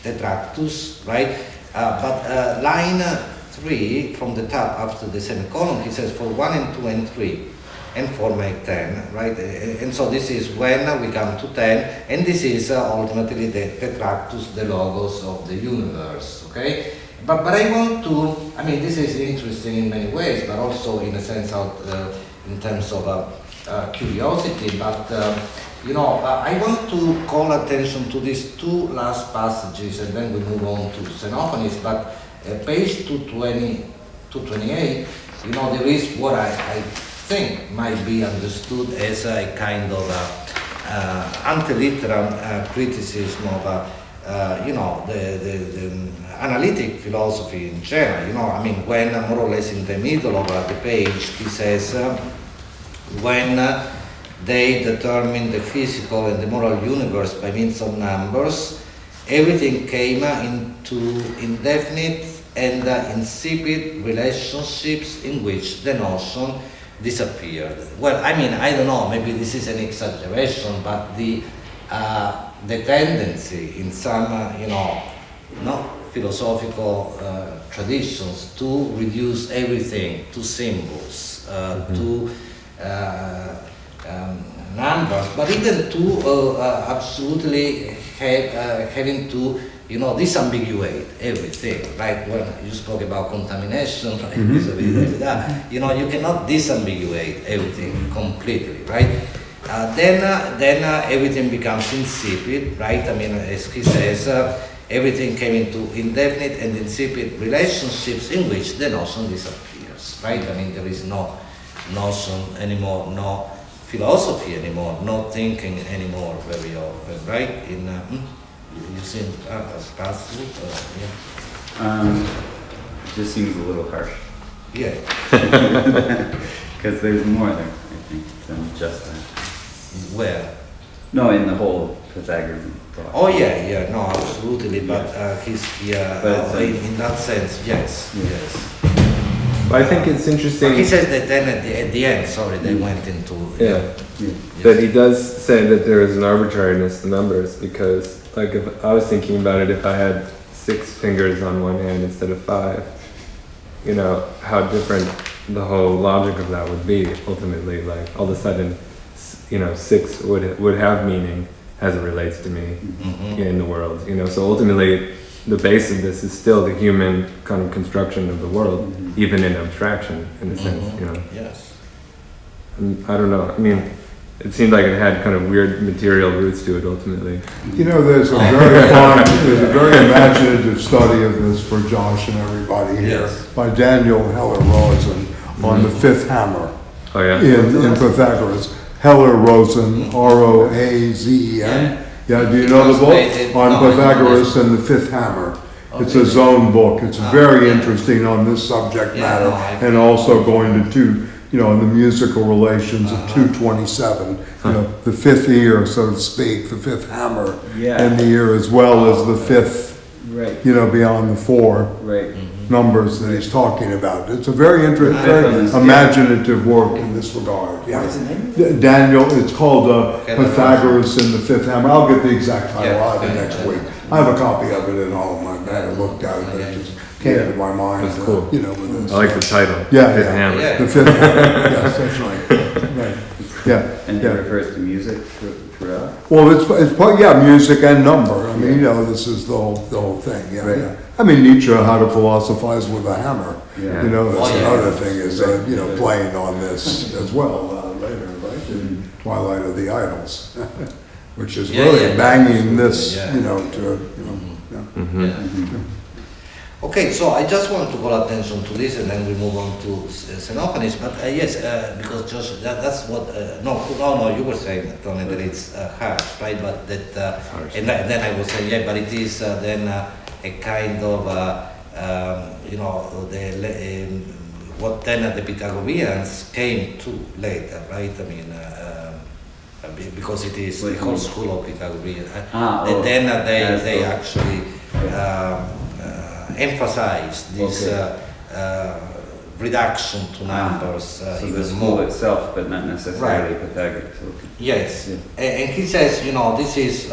Tetractus, right? But line 3 from the top after the semicolon. He says for 1 and 2 and 3 and 4 make 10, right? And so this is when we come to 10, and this is ultimately the tetractus, the logos of the universe, okay? But I want to, I mean, this is interesting in many ways, but also in a sense of, in terms of curiosity, but I want to call attention to these two last passages, and then we move on to Xenophanes, but page 220, 228, there is what I think might be understood as a kind of ante-litteram criticism of the analytic philosophy in general. I mean, when more or less in the middle of the page, he says, when they determine the physical and the moral universe by means of numbers, everything came into indefinite and insipid relationships in which the notion disappeared. Well, I mean, I don't know, maybe this is an exaggeration, but the tendency in some, philosophical traditions to reduce everything to symbols, to numbers, but even to absolutely having to, disambiguate everything, right? When you spoke about contamination, right? You cannot disambiguate everything completely, right? Then everything becomes insipid, right? I mean, as he says, everything came into indefinite and insipid relationships in which the notion disappears, right? I mean, there is no notion anymore, no philosophy anymore, no thinking anymore very often, right? You seem possible, It just seems a little harsh. Yeah. Because there's more there, I think, than just that. Where? No, in the whole Pythagorean thought. Oh yeah, no, absolutely. But he's in that sense, yes. I think it's interesting. But he says that then at the end, they went into that he does say that there is an arbitrariness to numbers, because, like, if I was thinking about it, if I had 6 fingers on one hand instead of 5, how different the whole logic of that would be ultimately. Like, all of a sudden, 6 would have meaning as it relates to me in the world. So ultimately, the base of this is still the human kind of construction of the world, even in abstraction, in a sense. Yes. And I don't know. I mean, it seemed like it had kind of weird material roots to it ultimately. There's a very imaginative study of this for Josh and everybody here by Daniel Heller-Rosen on the fifth hammer in Pythagoras. Heller-Rosen, R-O-A-Z-E-N. Yeah, do you know the book? On Pythagoras and the fifth hammer. It's a zone book. It's very interesting on this subject matter, and also going to the musical relations of 227, the fifth ear, so to speak, the fifth hammer in the ear, as well as the fifth, beyond the 4 numbers that he's talking about. It's a very interesting, very imaginative work in this regard. What is the name? Daniel, it's called Pythagoras and the Fifth Hammer. I'll get the exact title out next week. I have a copy of it at home. I haven't looked at it, but it just came to my mind. That's cool. With this. I like the title. Fifth Hammer. The Fifth Hammer. Yes, that's right. And it refers to music throughout? Well, it's part, music and number. I mean, this is the whole thing. Yeah. I mean, Nietzsche had to philosophize with a hammer. That's another thing is, playing on this as well later, right? In Twilight of the Idols, which is really banging this, Okay, so I just want to call attention to this, and then we move on to Xenophanes. But because Josh, that's what. No, you were saying, Tony, that it's harsh, right? But that, and then I was saying, but it is then a kind of, what then the Pythagoreans came to later, right? I mean, because it is the whole school of Pythagoreans. And then they actually. Emphasize this reduction to numbers so even the school more itself, but not necessarily Pythagoras. Yes, and he says, this is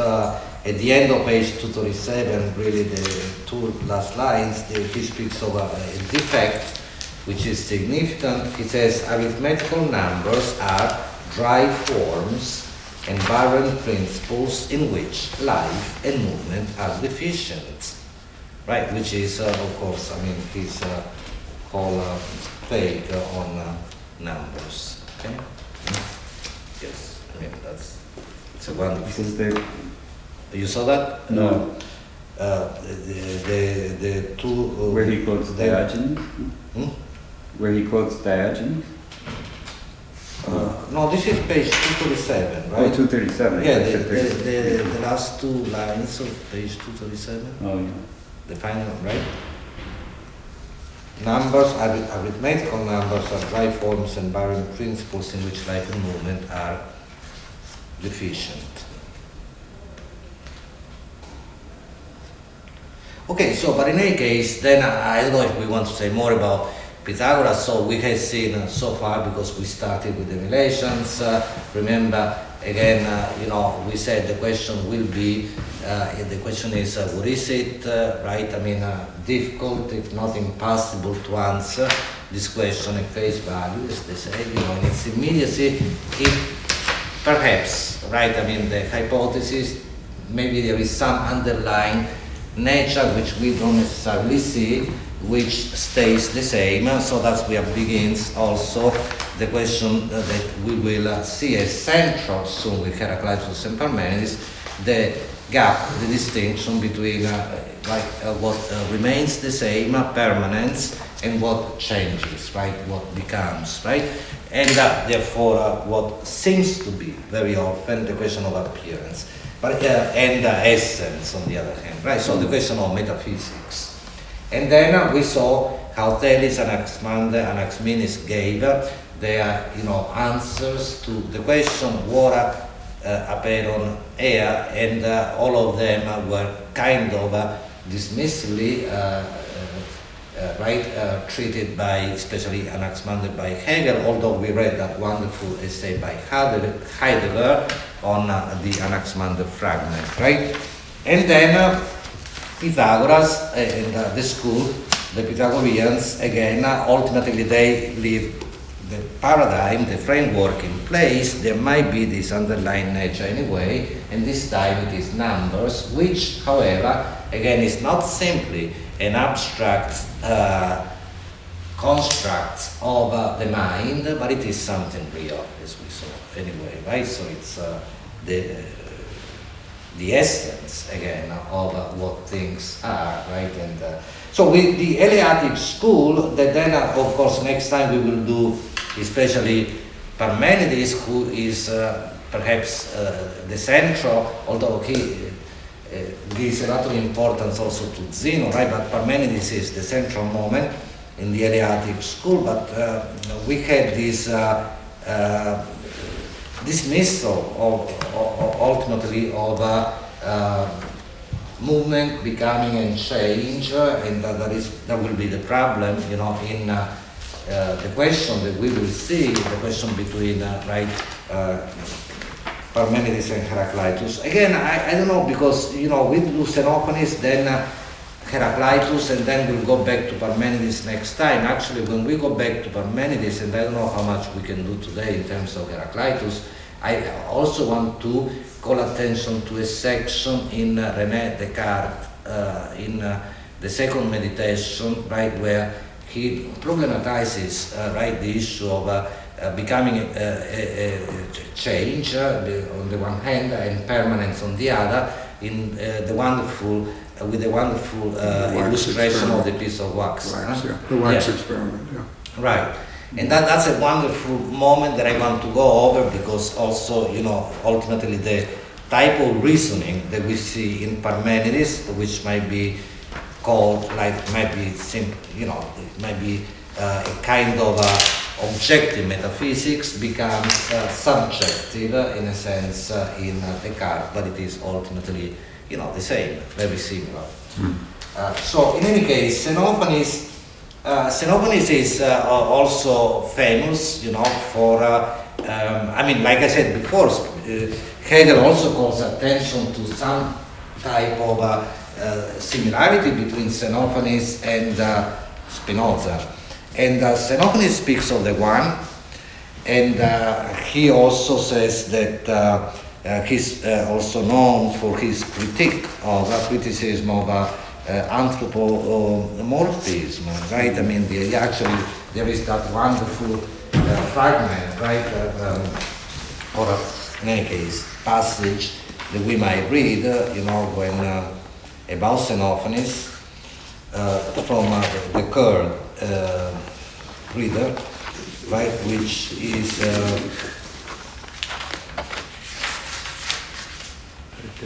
at the end of page 237, really the two last lines, he speaks of a defect which is significant. He says arithmetical numbers are dry forms and barren principles in which life and movement are deficient, right? Which is, of course, I mean, his whole take on numbers. Okay. Yes, I mean it's a wonderful. This is the You saw that? No. The two. where he quotes Diogenes. Where he quotes Diogenes. No, this is page 237, right? Oh, 237. Yeah, I said 36. the last two lines of page 237. Oh, yeah. The final, right? Numbers, arithmetical numbers are dry forms and barren principles in which life and movement are deficient. Okay, so but in any case, then I don't know if we want to say more about Pythagoras. So we have seen so far, because we started with the relations. Remember, again, we said the question will be, the question is, what is it, right? I mean, difficult, if not impossible, to answer this question at face value, as they say, in its immediacy. If perhaps, right, I mean, the hypothesis, maybe there is some underlying nature which we don't necessarily see, which stays the same. So that's where begins also the question that we will see as central soon with Heraclitus and Parmenides, the gap, the distinction between what remains the same, permanence, and what changes, right, what becomes, right, and therefore what seems to be very often the question of appearance, but and essence on the other hand, right, so the question of metaphysics. And then we saw how Thales and Anaximenes gave their answers to the question what aperon ea, and all of them were kind of dismissively treated by, especially Anaximander, by Hegel, although we read that wonderful essay by Heidegger on the Anaximander fragment, right? And then Pythagoras and the school, the Pythagoreans, again, ultimately they leave the paradigm, the framework in place. There might be this underlying nature anyway, and this time it is numbers, which, however, again, is not simply an abstract construct of the mind, but it is something real, as we saw anyway, right? So it's the essence, again, of what things are, right? And so with the Eleatic school, that then, of course, next time we will do, especially Parmenides, who is perhaps the central, although he gives a lot of importance also to Zeno, right? But Parmenides is the central moment in the Eleatic school, but we had this dismissal of ultimately of movement becoming and change, and that will be the problem, in the question that we will see, the question between Parmenides and Heraclitus. Again, I don't know, because we do Xenophanes, then Heraclitus, and then we'll go back to Parmenides next time. Actually, when we go back to Parmenides, and I don't know how much we can do today in terms of Heraclitus, I also want to call attention to a section in René Descartes, in the second meditation, right, where he problematizes, the issue of becoming a change on the one hand and permanence on the other, in with the wonderful illustration of the piece of wax. The wax experiment, yeah. Right. And that's a wonderful moment that I want to go over, because also, ultimately the type of reasoning that we see in Parmenides, which might be called, it might be a kind of objective metaphysics, becomes subjective in a sense in Descartes, but it is ultimately, the same, very similar. So in any case, Xenophanes is also famous, for, like I said before, Hegel also calls attention to some type of similarity between Xenophanes and Spinoza. And Xenophanes speaks of the one, and he also says that he's also known for his critique of criticism of anthropomorphism, right? I mean, actually there is that wonderful fragment, right? Or in any case, passage that we might read, when about Xenophanes from the Kurd reader, right, which is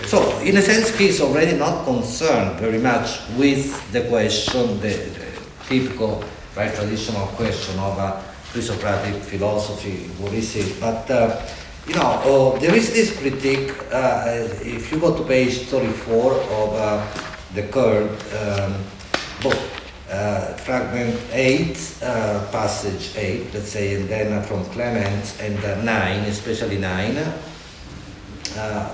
so in a sense he's already not concerned very much with the question, the typical, right, traditional question of Pre-Socratic philosophy, what is it? But there is this critique. If you go to page 34 of the Kurd book, fragment 8, passage 8, let's say, and then from Clement, and 9, especially 9.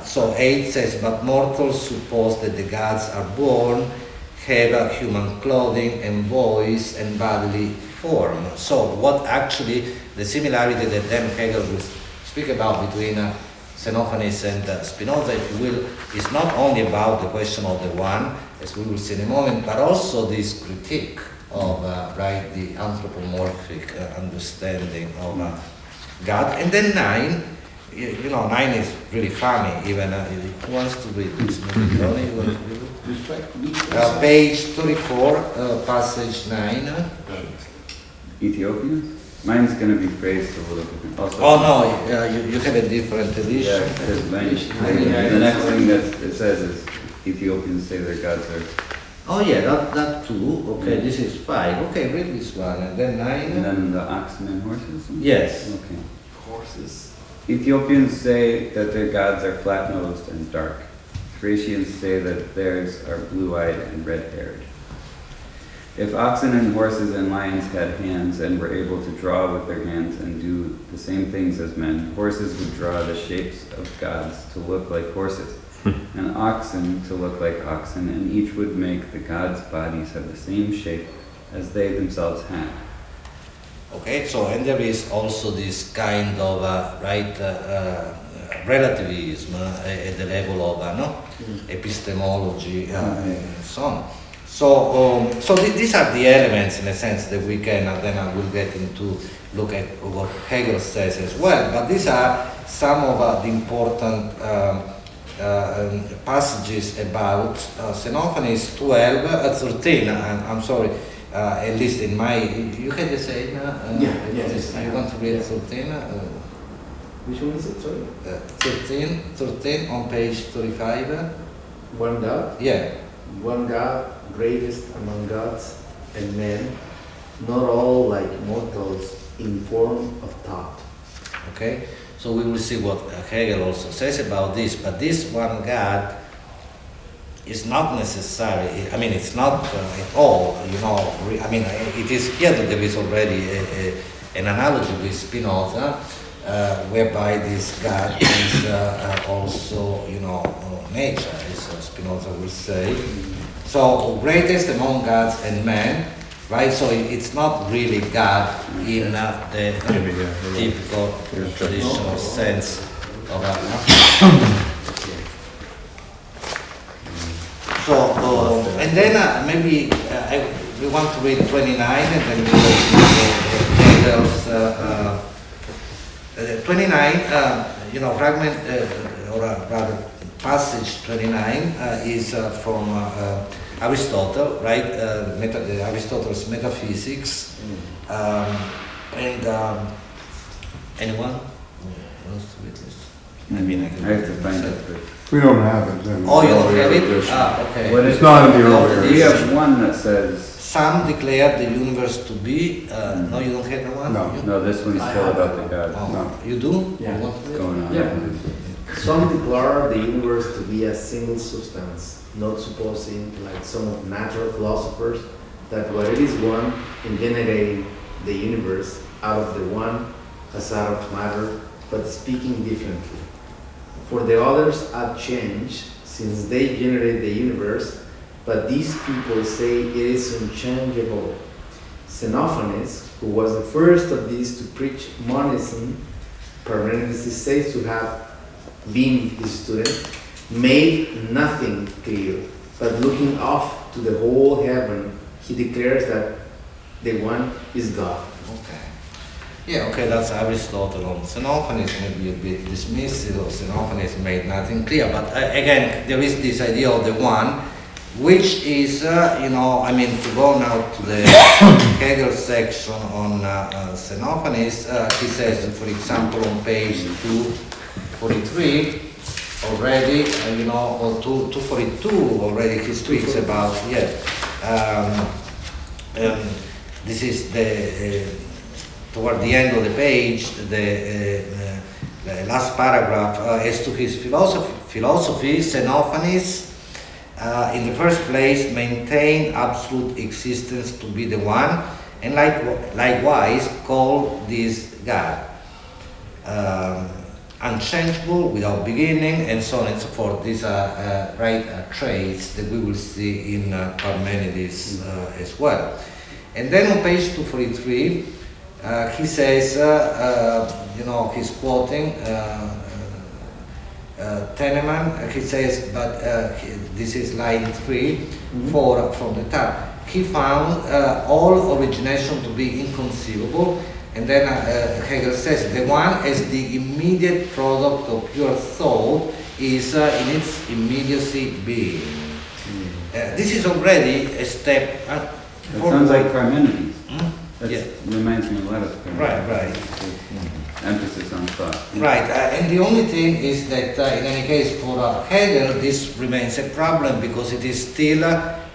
So 8 says, but mortals suppose that the gods are born, have a human clothing and voice and bodily form. So what actually the similarity that then Hegel will speak about between Xenophanes and Spinoza, if you will, is not only about the question of the one, as we will see in a moment, but also this critique of the anthropomorphic understanding of God. And then 9, 9 is really funny. Even who wants to read this? Maybe Ronnie, you want to read it? Page 34, passage 9. Ethiopians? Mine's going to be phrased a little different. Also, you have a different edition. Yeah, because the next thing that it says is Ethiopians say their gods are. Oh yeah, that too. Okay, this is 5. Okay, read this one, and then 9. And then the oxen and horses? Yes. Okay. Horses. Ethiopians say that their gods are flat-nosed and dark. Thracians say that theirs are blue-eyed and red-haired. If oxen and horses and lions had hands and were able to draw with their hands and do the same things as men, horses would draw the shapes of gods to look like horses, and oxen to look like oxen, and each would make the gods' bodies have the same shape as they themselves had. Okay, so and there is also this kind of relativism at the level of epistemology and so on. So these are the elements, in a sense, that we can, then I will get into look at what Hegel says as well. But these are some of the important passages about Xenophanes 13. I'm sorry, at least in my, you had the same. You want to read 13? Which one is it? Sorry. 13 on page 35. One God. Yeah. One God, greatest among gods and men, not all like mortals in form of thought. Okay, so we will see what Hegel also says about this, but this one God is not necessary, I mean, it's not at all, it is here that there is already an analogy with Spinoza, whereby this God is also, nature, as Spinoza will say. So, greatest among gods and men, right? So it's not really God in the typical traditional sense of So, and then maybe we want to read 29, and then we go to Hegel's 29. Fragment or rather passage 29 is from Aristotle, right? Aristotle's Metaphysics. Anyone wants to read this? I have to find it. We don't have it. In Oh, you don't the have earlier it? edition. Okay. What It's not in the earlier We have edition. one that says. Some declare the universe to be. No, you don't have the one? No. You? No, this one's I still have about it. the God Oh, No. you do? Yeah. You want to read? going on. Yeah. Some declare the universe to be a single substance, not supposing, like some of natural philosophers, that what it is one in generating the universe out of the one as out of matter, but speaking differently. For the others add change, since they generate the universe, but these people say it is unchangeable. Xenophanes, who was the first of these to preach monism, Parmenides is said to have been his student, made nothing clear, but looking off to the whole heaven, he declares that the one is God. Okay. Yeah, okay, that's Aristotle on Xenophanes, maybe a bit dismissive, or Xenophanes made nothing clear, but again, there is this idea of the one, which is, to go now to the Hegel section on Xenophanes, he says, for example, on page 243, already, or 242 already, he speaks about, this is the, toward the end of the page, the last paragraph, as to his philosophy, Xenophanes, in the first place, maintain absolute existence to be the one, and likewise call this God unchangeable, without beginning, and so on and so forth. These are traits that we will see in Parmenides as well. And then on page 243, he says, he's quoting Teneman. He says, but this is line 4 from the top. He found all origination to be inconceivable, and then Hegel says the one as the immediate product of pure thought is in its immediacy being. This is already a step. That sounds like Parmenides. That Yeah. reminds me a lot of Parmenides. Right. Emphasis on thought. Right, and the only thing is that in any case for Hegel this remains a problem because it is still,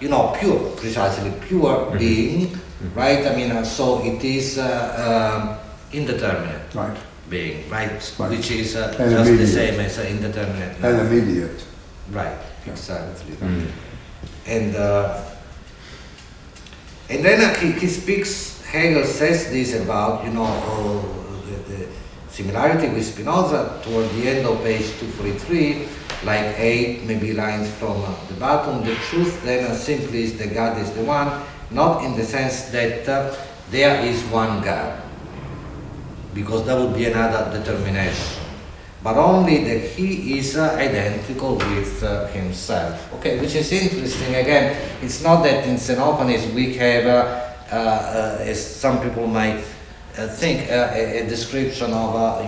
pure, precisely pure being, right? So it is indeterminate being, right? Which is just the same as indeterminate. And immediate. Right, exactly. And then he speaks, Hegel says this about, the similarity with Spinoza toward the end of page 243, like 8 maybe lines from the bottom. The truth then simply is that God is the one, not in the sense that there is one God, because that would be another determination, but only that he is identical with himself. Okay, which is interesting. Again, it's not that in Xenophanes we have, as some people might think, a description of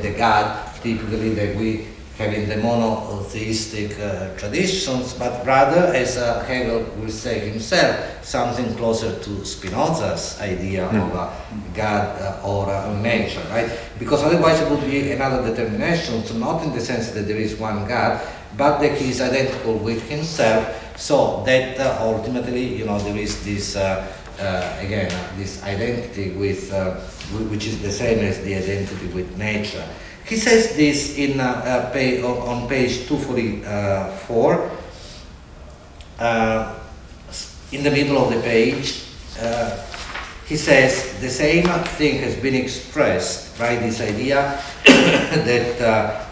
the God typically that we have in the monotheistic traditions, but rather, as Hegel will say himself, something closer to Spinoza's idea of God or nature, right? Because otherwise it would be another determination, so not in the sense that there is one God, but that he is identical with himself, so that ultimately, there is this, this identity with, which is the same as the identity with nature. He says this in on page 244, in the middle of the page. He says the same thing has been expressed, right? This idea that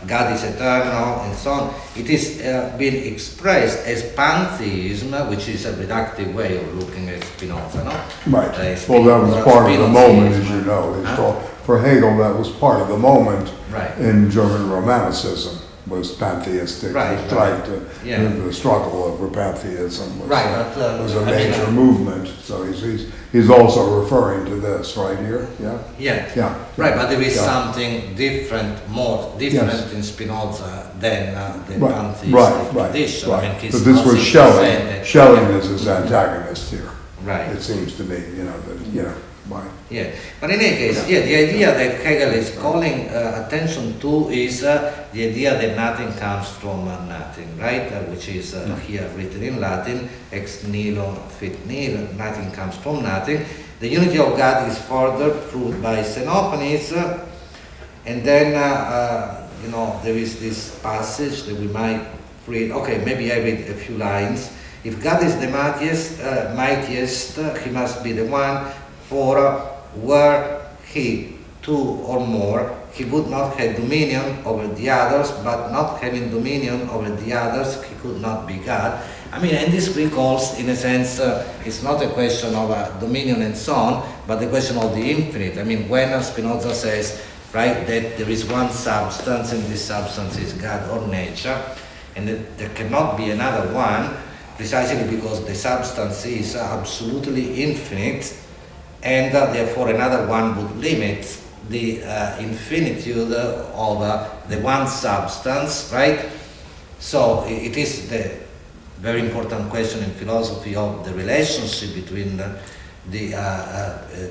God is eternal and so on. It is been expressed as pantheism, which is a reductive way of looking at Spinoza, no? Right. Well, that was part of the moment, as you know. For Hegel, that was part of the moment in German Romanticism, was pantheistic. The struggle over pantheism was a major movement. So he's also referring to this right here. Yeah. Right, but there is something different, more different in Spinoza than the pantheistic tradition. Right. But this was Schelling as his antagonist here. Right. It seems to me, Yeah, but in any case, the idea that Hegel is calling attention to is the idea that nothing comes from nothing, right? Which is here written in Latin, ex nihilo fit nihil, nothing comes from nothing. The unity of God is further proved by Xenophanes, and then, there is this passage that we might read. Okay, maybe I read a few lines. If God is the mightiest, he must be the one, for were he two or more, he would not have dominion over the others, but not having dominion over the others, he could not be God. I mean, and this recalls, in a sense, it's not a question of dominion and so on, but the question of the infinite. I mean, when Spinoza says, right, that there is one substance and this substance is God or nature, and that there cannot be another one, precisely because the substance is absolutely infinite, and therefore another one would limit the infinitude of the one substance, right? So it is the very important question in philosophy of the relationship between the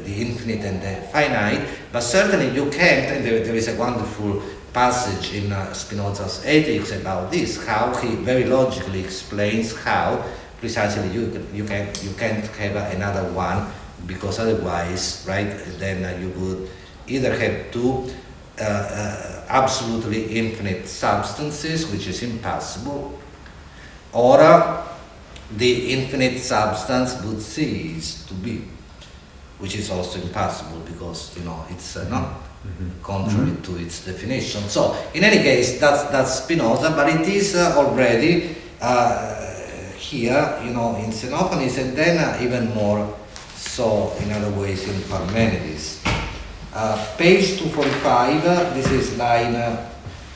infinite and the finite, but certainly you can't, and there is a wonderful passage in Spinoza's Ethics about this, how he very logically explains how precisely you can't have another one, because otherwise, right, then you would either have two absolutely infinite substances, which is impossible, or the infinite substance would cease to be, which is also impossible because, you know, it's not contrary to its definition. So, in any case, that's Spinoza, but it is already here, you know, in Xenophanes, and then even more so in other ways in Parmenides. Page 245, this is line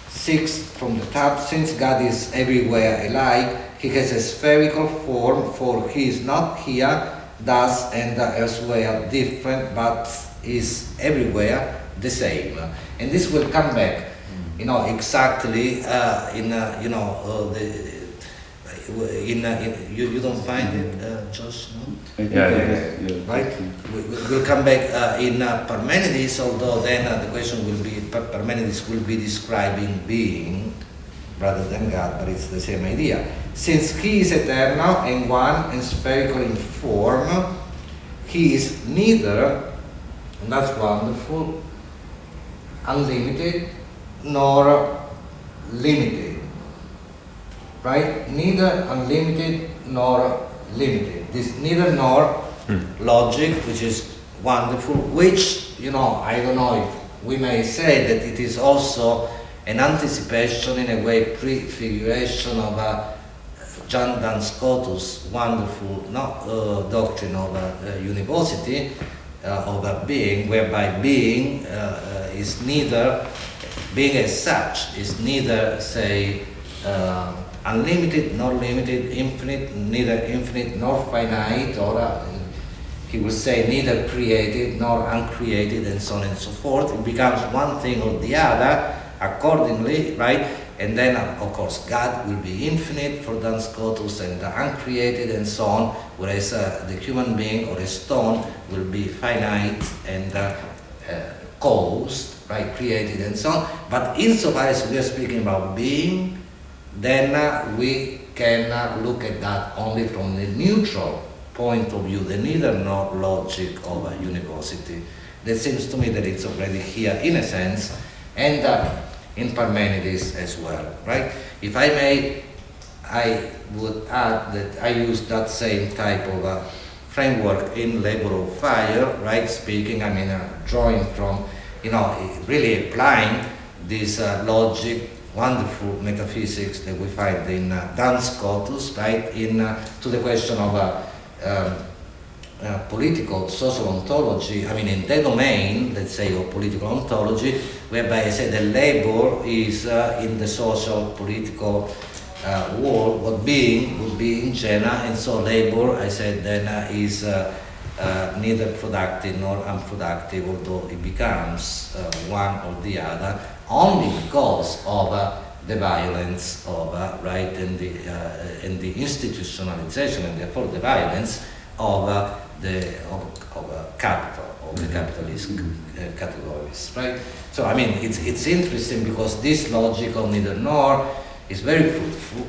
6 from the top. Since God is everywhere alike, he has a spherical form, for he is not here, thus and elsewhere different, but is everywhere the same. And this will come back, you know, exactly you don't find it, Josh? No? Right? We'll come back in Parmenides, although then the question will be, Parmenides will be describing being rather than God, but it's the same idea. Since he is eternal and one and spherical in form, he is neither, and that's wonderful, unlimited nor limited. Right? Neither unlimited nor limited. This neither nor logic, which is wonderful, which, you know, I don't know if we may say that it is also an anticipation, in a way, prefiguration of John Duns Scotus' wonderful doctrine of univocity, of being, whereby being is neither, being as such, is neither, say, unlimited nor limited, infinite, neither infinite nor finite, or he will say neither created nor uncreated, and so on and so forth. It becomes one thing or the other accordingly, right? And then, of course, God will be infinite for Duns Scotus and uncreated and so on, whereas the human being or a stone will be finite and caused, right, created and so on. But insofar as we are speaking about being, then we can look at that only from the neutral point of view, the neither nor logic of univocity. That seems to me that it's already here in a sense, and in Parmenides as well, right? If I may, I would add that I use that same type of framework in Labor of Fire, right? Speaking, I mean, drawing from, you know, really applying this logic, wonderful metaphysics that we find in Duns Scotus, right, to the question of political social ontology, I mean, in the domain, let's say, of political ontology, whereby I say the labor is in the social political world, what being would be in Jena, and so labor, I said, then is neither productive nor unproductive, although it becomes one or the other, only because of the violence of right, and the institutionalization, and therefore the violence of capital, of the capitalist categories, right? So I mean, it's interesting because this logic of neither nor is very fruitful.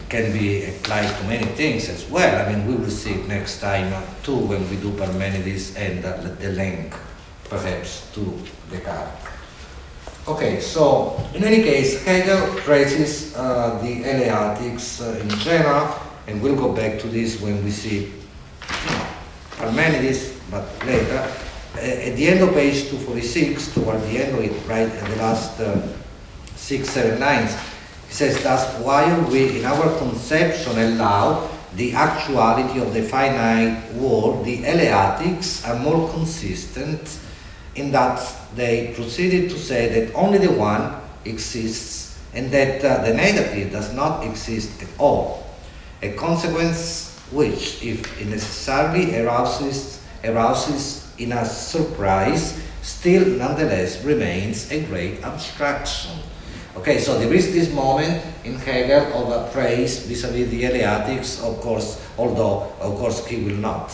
Can be applied to many things as well. I mean, we will see it next time too when we do Parmenides and the link, perhaps, to Descartes. Okay, so in any case, Hegel traces the Eleatics in general, and we'll go back to this when we see Parmenides, but later. at the end of page 246, toward the end of it, right, at the last 6, 7 lines, he says, thus, while we in our conception allow the actuality of the finite world, the Eleatics are more consistent in that they proceeded to say that only the one exists and that the negative does not exist at all. A consequence which, if necessarily arouses in us surprise, still nonetheless remains a great abstraction. Okay, so there is this moment in Hegel of praise vis-à-vis the Eleatics, of course, although, of course, he will not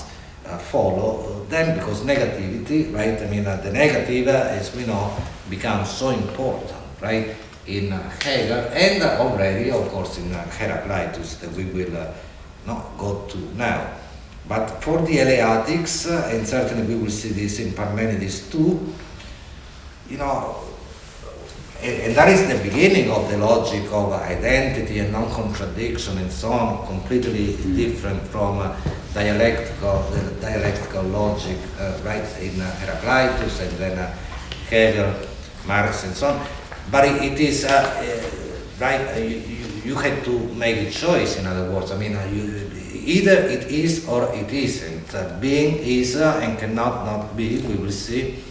follow them because negativity, right? I mean, the negative, as we know, becomes so important, right, in Hegel and already, of course, in Heraclitus that we will not go to now. But for the Eleatics, and certainly we will see this in Parmenides too, you know, and that is the beginning of the logic of identity and non-contradiction and so on, completely different from dialectical logic, right, in Heraclitus and then Hegel, Marx and so on. But it is, right, you had to make a choice, in other words. I mean, either it is or it isn't. Being is and cannot not be, we will see,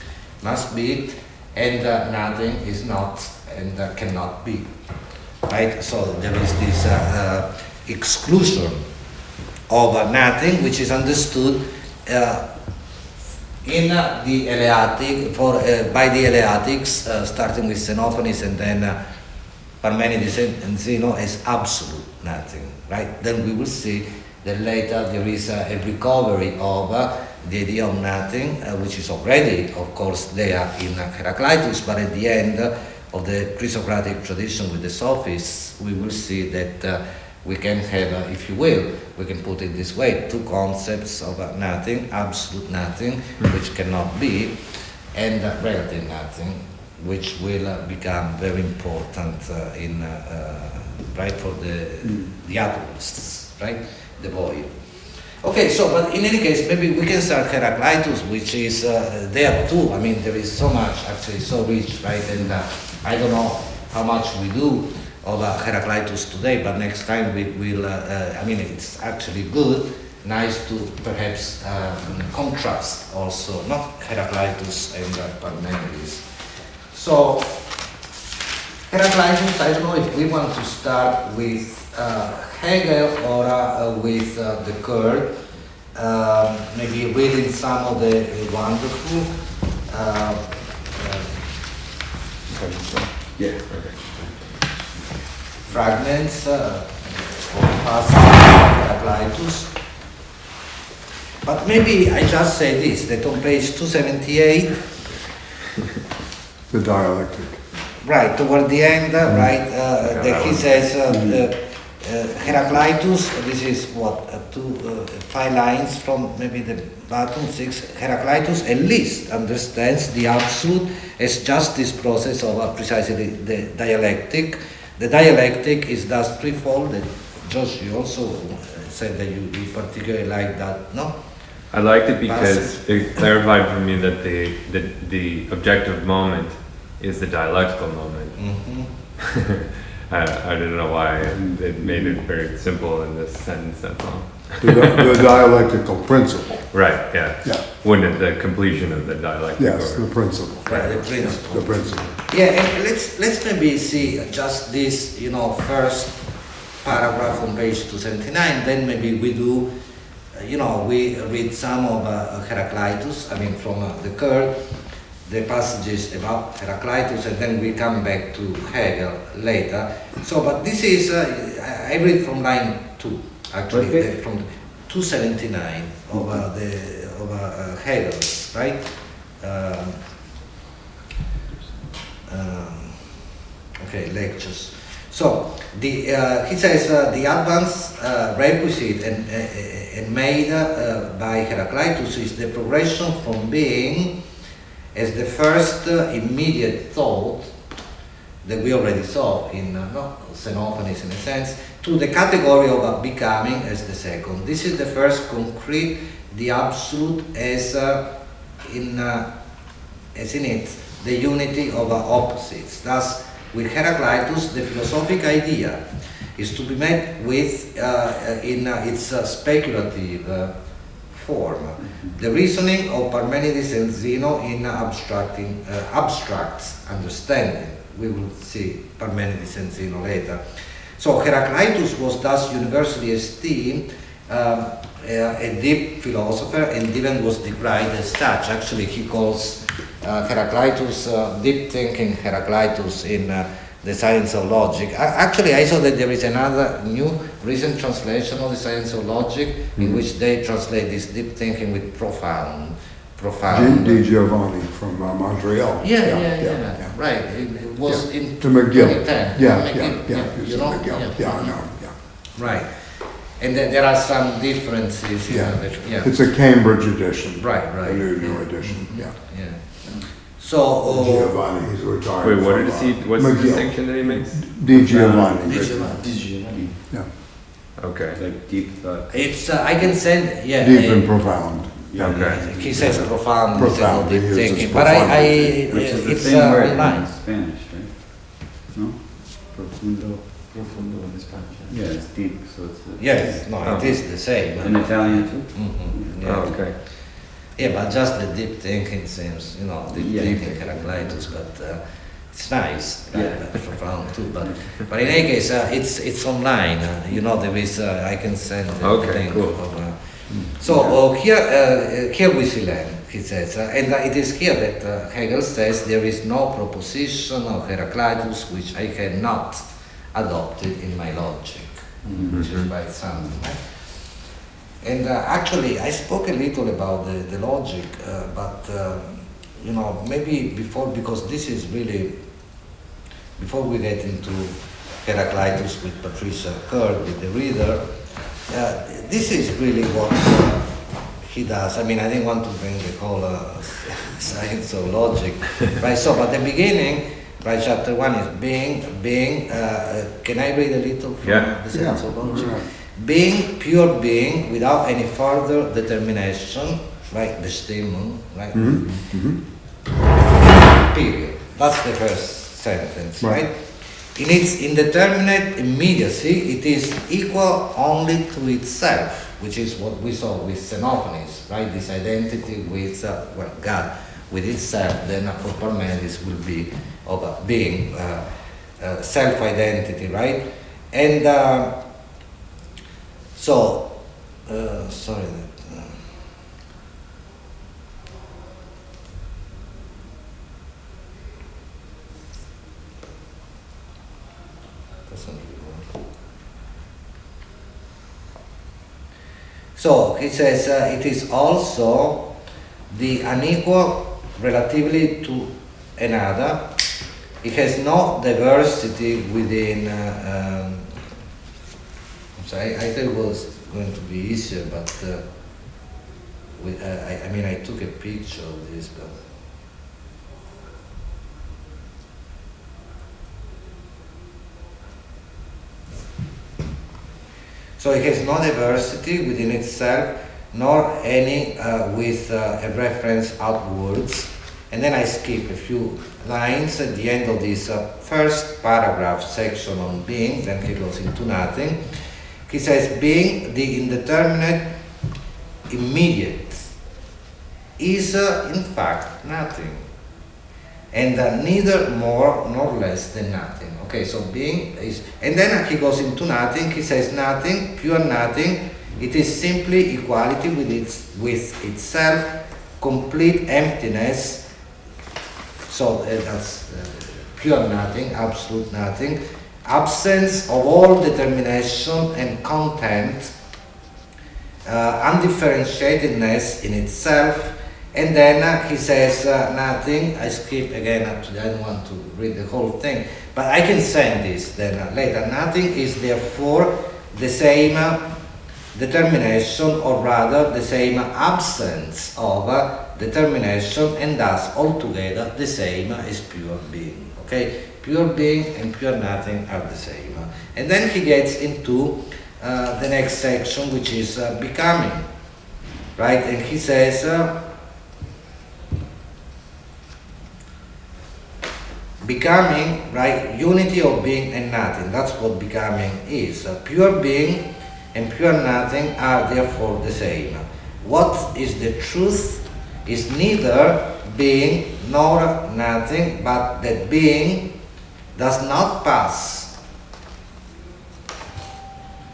must be, and nothing is not and cannot be, right? So there is this exclusion of nothing, which is understood in the Eleatic by the Eleatics, starting with Xenophanes and then Parmenides and Zeno as absolute nothing, right? Then we will see that later there is a recovery of the idea of nothing, which is already, of course, there in Heraclitus, but at the end of the Pre-Socratic tradition with the Sophists, we will see that we can have, if you will, we can put it this way, two concepts of nothing, absolute nothing, which cannot be, and relative nothing, which will become very important right, for the atomists, right, the void. Okay, so, but in any case, maybe we can start Heraclitus, which is there too. I mean, there is so much, actually, so rich, right? And I don't know how much we do of Heraclitus today, but next time we will, I mean, it's actually good, nice to perhaps contrast also, not Heraclitus and Parmenides. So, Heraclitus, I don't know if we want to start with Hegel or with the Kurd, maybe reading some of the wonderful fragments of past Heraclitus. But maybe I just say this, that on page 278, The dialectic. right, toward the end, right, that he says, Heraclitus, this is what, 5 lines from maybe the bottom 6, Heraclitus at least understands the absolute as just this process of precisely the dialectic. The dialectic is thus threefold. Josh, you also said that you particularly like that, no? I liked it because it clarified for me that the objective moment is the dialectical moment. Mm-hmm. I don't know why it made it very simple in this sentence, that's all. The dialectical principle. Right, yeah. Yeah. When the completion of the dialectic. Yes, the principle. Right, the principle. The principle. Yeah, and let's maybe see just this, first paragraph on page 279, then maybe we do, we read some of Heraclitus, I mean from the Kurd, the passages about Heraclitus, and then we come back to Hegel later. So, but this is, I read from line 2, actually, Okay. from 279 of Hegel's, right? Okay, lectures. So, he says the advance requisite and made by Heraclitus is the progression from being as the first immediate thought that we already saw in Xenophanes in a sense, to the category of becoming as the second. This is the first concrete, the absolute as as in it, the unity of opposites. Thus, with Heraclitus, the philosophic idea is to be met with in its speculative form. The reasoning of Parmenides and Zeno in abstract understanding. We will see Parmenides and Zeno later. So Heraclitus was thus universally esteemed a deep philosopher, and even was decried as such. Actually, he calls Heraclitus deep thinking Heraclitus in the Science of Logic. Actually, I saw that there is another new recent translation of the Science of Logic in which they translate this deep thinking with profound. Di Giovanni from Montreal. Yeah. Right. It was in to McGill. 2010. Yeah. You know? McGill. Yeah, I know. Yeah. Right. And then there are some differences. It's a Cambridge edition. Right. A new edition. Yeah. So Giovanni, he's retired. Wait, what from, did he? What's the McGill. distinction that he makes? Di Giovanni. Yeah. Okay. Like deep thought. it's I can send Deep and profound. Okay. He says profound, Profound, deep he uses thinking, but profound. Which is the it's same word online. in Spanish, right? No? Profundo. Profundo in Spanish. Yeah, it's deep, so it's... Yes, no, Oh. it is the same. In Italian too? Mhm, yeah. Oh, okay. Yeah, but just the deep thinking seems, deep Yeah. thinking Heraclitus, but it's nice, right? Yeah. But profound too. But in any case, it's online. There is I can send the Okay, link. cool. So here we see land, he says, and it is here that Hegel says there is no proposition of Heraclitus which I cannot adopt it in my logic, which is by something. Right? And actually, I spoke a little about the logic, but maybe because this is really, before we get into Heraclitus with Patricia Curd, with the reader, this is really what he does. I mean, I didn't want to bring the whole science of logic, right? So, but the beginning, right, chapter 1 is being. Can I read a little from the science of logic? Right. Being, pure being, without any further determination, right? Bestimmung, right? Period. That's the first sentence, right? In its indeterminate immediacy, it is equal only to itself, which is what we saw with Xenophanes, right? This identity with God, with itself. Then for Parmenides will be of being, self-identity, right? And sorry. So he says it is also the unequal relatively to another. It has no diversity within. I thought it was going to be easier, but I took a picture of this, but. So it has no diversity within itself, nor any with a reference outwards. And then I skip a few lines at the end of this first paragraph section on being, then he goes into nothing. He says, being the indeterminate immediate is in fact nothing, and neither more nor less than nothing. Okay, so being is, and then he goes into nothing. He says nothing, pure nothing. It is simply equality with itself, complete emptiness. So that's pure nothing, absolute nothing, absence of all determination and content, undifferentiatedness in itself. And then he says nothing. I skip again. Actually, I don't want to read the whole thing, but I can send this then later. Nothing is therefore the same determination, or rather the same absence of determination, and thus altogether the same as pure being. Okay, pure being and pure nothing are the same. And then he gets into the next section, which is becoming, right? And he says. becoming, right, unity of being and nothing. That's what becoming is. Pure being and pure nothing are therefore the same. What is the truth is neither being nor nothing, but that being does not pass.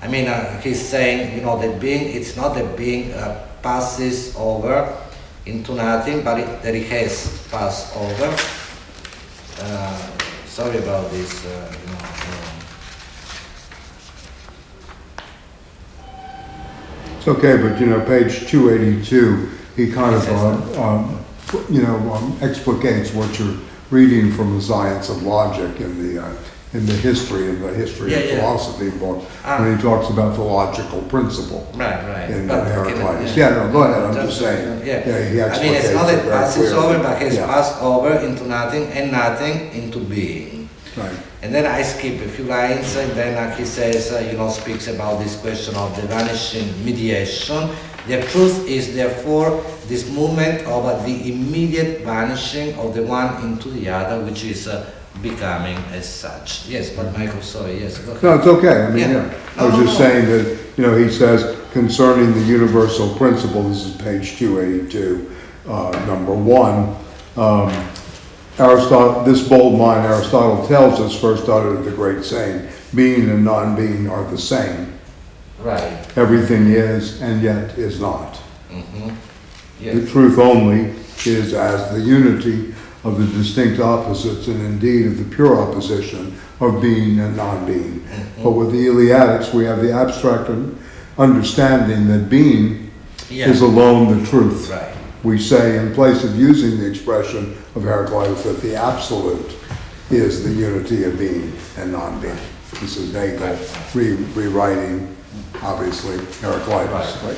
I mean, he's saying, you know, that being, it's not that being passes over into nothing, but that it has passed over. Sorry about this, It's okay, but you know, page 282, he kind of, explicates what you're reading from the Science of Logic in the history of philosophy book, when he talks about the logical principle. Right. In Heraclitus. Go ahead, I'm just saying. He explicates I mean, it's not that it passes very over, but has clearly. passed over into nothing and nothing into being. Right. And then I skip a few lines, and then he says, speaks about this question of the vanishing mediation. The truth is therefore this movement of the immediate vanishing of the one into the other, which is becoming as such. Yes, but Michael, sorry, yes, go ahead. No, it's okay. I mean, Yeah. I was just saying that, he says concerning the universal principle, this is page 282, number 1, Aristotle, this bold mind, Aristotle tells us, first uttered the great saying, being and non-being are the same. Right. Everything is and yet is not. Mm-hmm. The Yes. truth only is as the unity of the distinct opposites and indeed of the pure opposition of being and non-being. Mm-hmm. But with the Eleatics, we have the abstract understanding that being is alone the truth. Right. We say, in place of using the expression of Heraclitus, that the absolute is the unity of being and non-being. This is Hegel rewriting, obviously, Heraclitus. Right.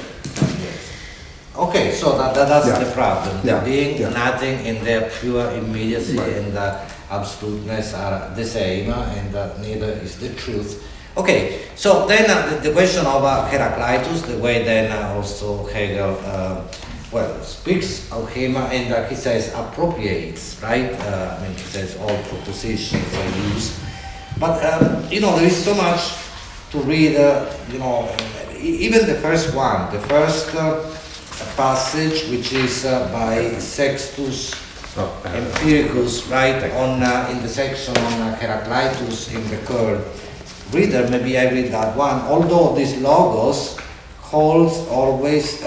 Yes. Okay, so that's Yeah. the problem. Yeah. The being, Yeah. nothing, and their pure immediacy Right. and absoluteness are the same, and neither is the truth. Okay, so then the question of Heraclitus, the way then also Hegel speaks of him, and he says appropriates, right? He says all propositions are used. But, there is so much to read, even the first one, the first passage, which is by Sextus Empiricus, right, in the section on Heraclitus in the curve. Reader, maybe I read that one. Although this logos holds always,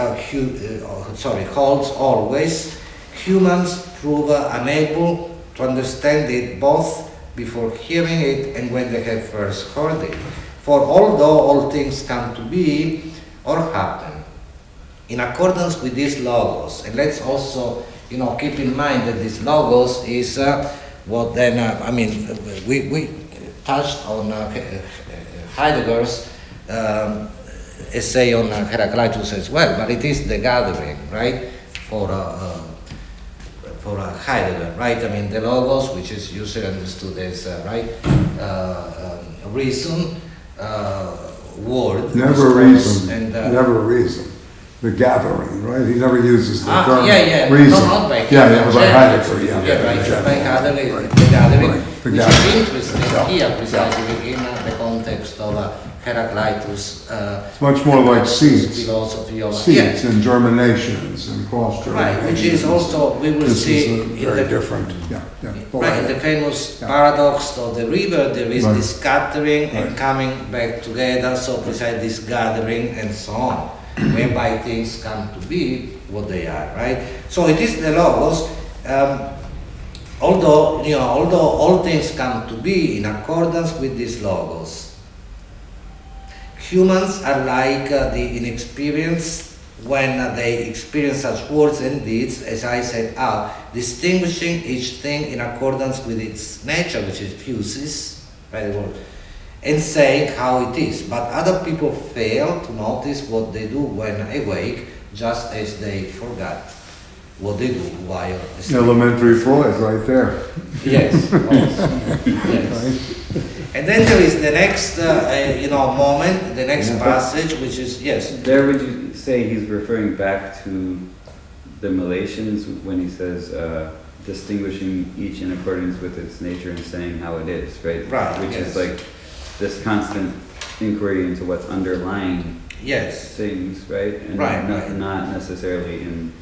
humans prove unable to understand it both before hearing it and when they have first heard it. For although all things come to be or happen in accordance with these logos, and let's also, keep in mind that this logos is what then, we touched on Heidegger's essay on Heraclitus as well, but it is the gathering, right, for Heidegger, right? The logos, which is usually understood as reason, word, Never discourse, reason. and Never reason. The gathering, right? He never uses the term reason. reason. Not by by Heidegger, by Heidegger, Right. the gathering, Right. The which gathering. is interesting here precisely in the context of Heraclitus. It's much more like seeds. Philosophy of Seeds and germinations and cross-germinations. Right, which is also, we will This see is in very the different. Right, in the famous Yeah. paradox of the river, there is Right. this scattering and Right. coming back together, so beside this gathering and so on, whereby things come to be what they are, right? So it is the logos, although all things come to be in accordance with these logos. Humans are like the inexperienced when they experience such words and deeds, as I set out, distinguishing each thing in accordance with its nature, which is physis, by the word, and saying how it is. But other people fail to notice what they do when awake, just as they forgot what they do while asleep. Elementary Freud, right there. Yes, also. Yes. And then there is the next, moment, the next passage, which is, yes. There would you say he's referring back to the Melatians when he says distinguishing each in accordance with its nature and saying how it is, right? Right, Which yes. is like this constant inquiry into what's underlying Yes. things, right? And Right, not, right. not necessarily in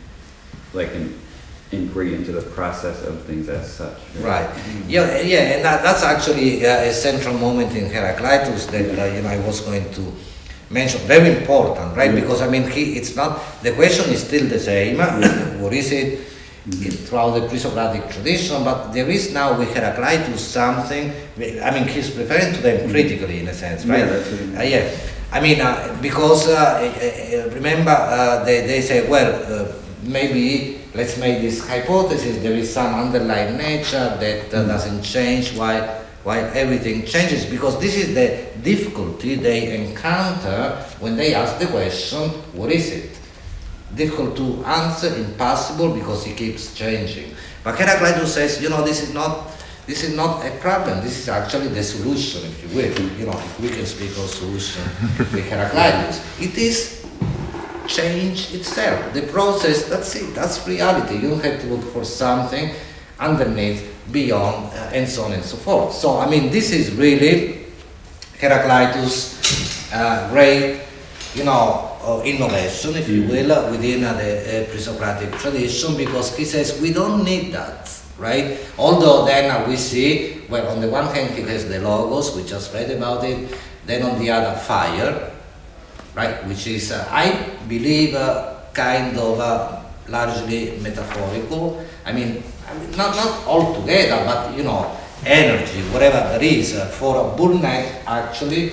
like an inquiry into the process of things as such. Right. Yeah, and that's actually a central moment in Heraclitus that I was going to mention. Very important, right? Because I mean, it's not the question is still the same. What is it? Throughout the Pre-Socratic tradition, but there is now with Heraclitus something. I mean, he's referring to them critically in a sense, right? Yeah, that's what I mean. Yeah. I mean, because remember they say, well, maybe let's make this hypothesis. There is some underlying nature that doesn't change. Why everything changes? Because this is the difficulty they encounter when they ask the question, what is it? Difficult to answer, impossible, because it keeps changing. But Heraclitus says, this is not a problem. This is actually the solution, if you will. If we can speak of solution with Heraclitus, it is change itself. The process, that's it, that's reality. You don't have to look for something underneath, beyond, and so on and so forth. So, I mean, this is really Heraclitus' great, innovation, if you will, within the Pre-Socratic tradition, because he says we don't need that, right? Although then we see, well, on the one hand he has the logos, we just read about it, then on the other fire, right, which is, I believe, kind of largely metaphorical. I mean, not altogether, but, energy, whatever there is. For Burnet, actually,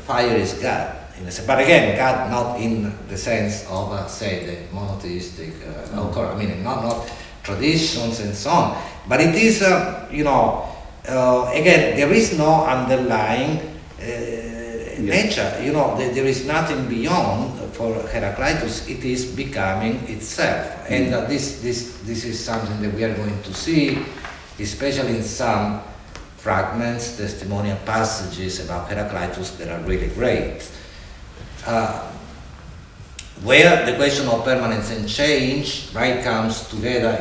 fire is God. But again, God not in the sense of, say, the monotheistic, not traditions and so on. But it is, again, there is no underlying nature. There is nothing beyond. For Heraclitus, it is becoming itself, and this is something that we are going to see, especially in some fragments, testimonial passages about Heraclitus that are really great. Where the question of permanence and change, right, comes together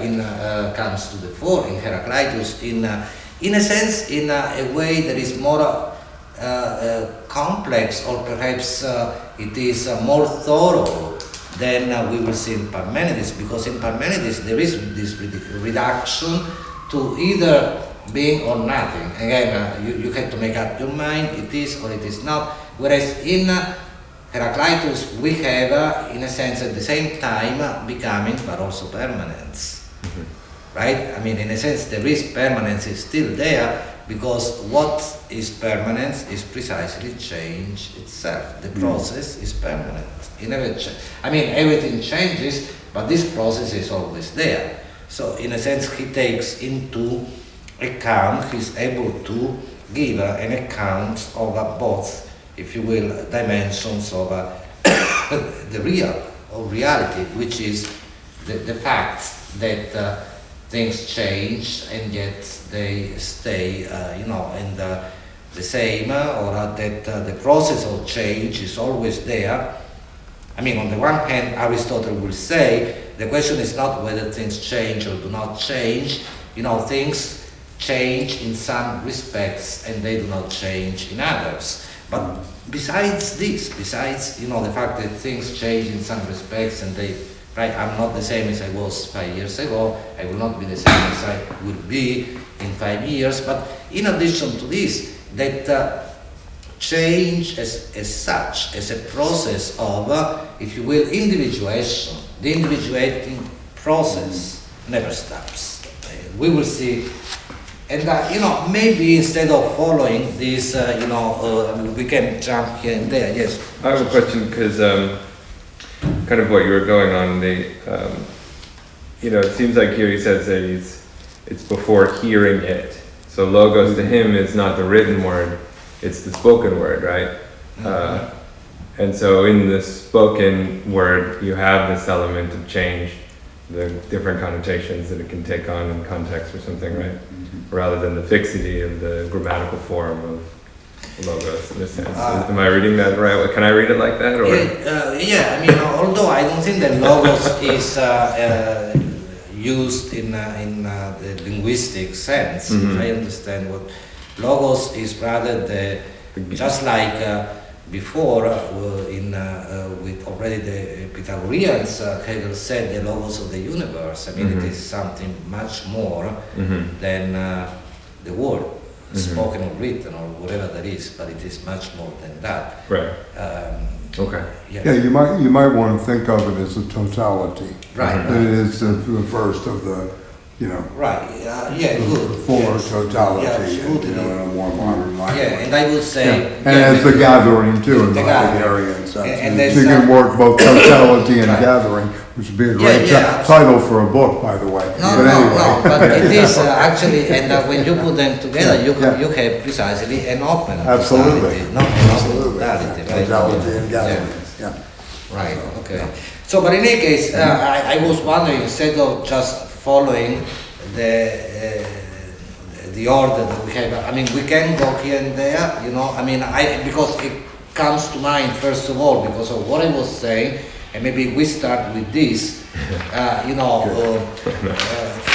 comes to the fore in Heraclitus in a sense, in a way that is more complex, or perhaps it is more thorough than we will see in Parmenides, because in Parmenides there is this reduction to either being or nothing. Again, you have to make up your mind, it is or it is not, whereas in Heraclitus we have, in a sense, at the same time becoming but also permanence. Right? I mean, in a sense, there is permanence, is still there, because what is permanence is precisely change itself. The process is permanent. It never everything changes, but this process is always there. So, in a sense, he takes into account, he's able to give an account of both, if you will, dimensions of the real, of reality, which is the fact that things change and yet they stay, in the same, or that the process of change is always there. I mean, on the one hand, Aristotle will say the question is not whether things change or do not change. Things change in some respects and they do not change in others. But besides this, the fact that things change in some respects and they, right, I'm not the same as I was 5 years ago, I will not be the same as I will be in 5 years, but in addition to this, that change as such, as a process of, if you will, individuation, the individuating process never stops. We will see. And maybe instead of following this, we can jump here and there. Yes. I have a question, because kind of what you were going on. It seems like here he says that it's before hearing it. So logos to him is not the written word; it's the spoken word, right? Mm-hmm. And so in the spoken word, you have this element of change, the different connotations that it can take on in context or something, right? Mm-hmm. Rather than the fixity of the grammatical form of logos, in a sense. Am I reading that right? Can I read it like that? Or? Although I don't think that logos is, used in the linguistic sense. If I understand what logos is, rather just like before with already the Pythagoreans, Hegel said the logos of the universe. I mean, it is something much more than the word spoken or written or whatever that is, but it is much more than that. Right. Okay. Yeah, you might want to think of it as a totality. Right. It is the first of the, Right. Yeah. Good. the fuller Yes. totality. Yeah, absolutely. In a more modern language. Yeah, and I would say. Yeah. And as the gathering too, in the gathering. Hegelian sense. And So there's you can work both totality and Right. gathering, which would be a great Yeah, title for a book, by the way. No, But no, anyway. no, but it is actually, and when you put them together, you have precisely an open Absolutely. totality, not an open Absolutely. totality, right? Totality and gathering. Yeah. Yeah. Right, okay. So, but in any case, I was wondering, instead of just following the order that we have, I mean, we can go here and there, I mean, because it comes to mind, first of all, because of what I was saying, and maybe we start with this,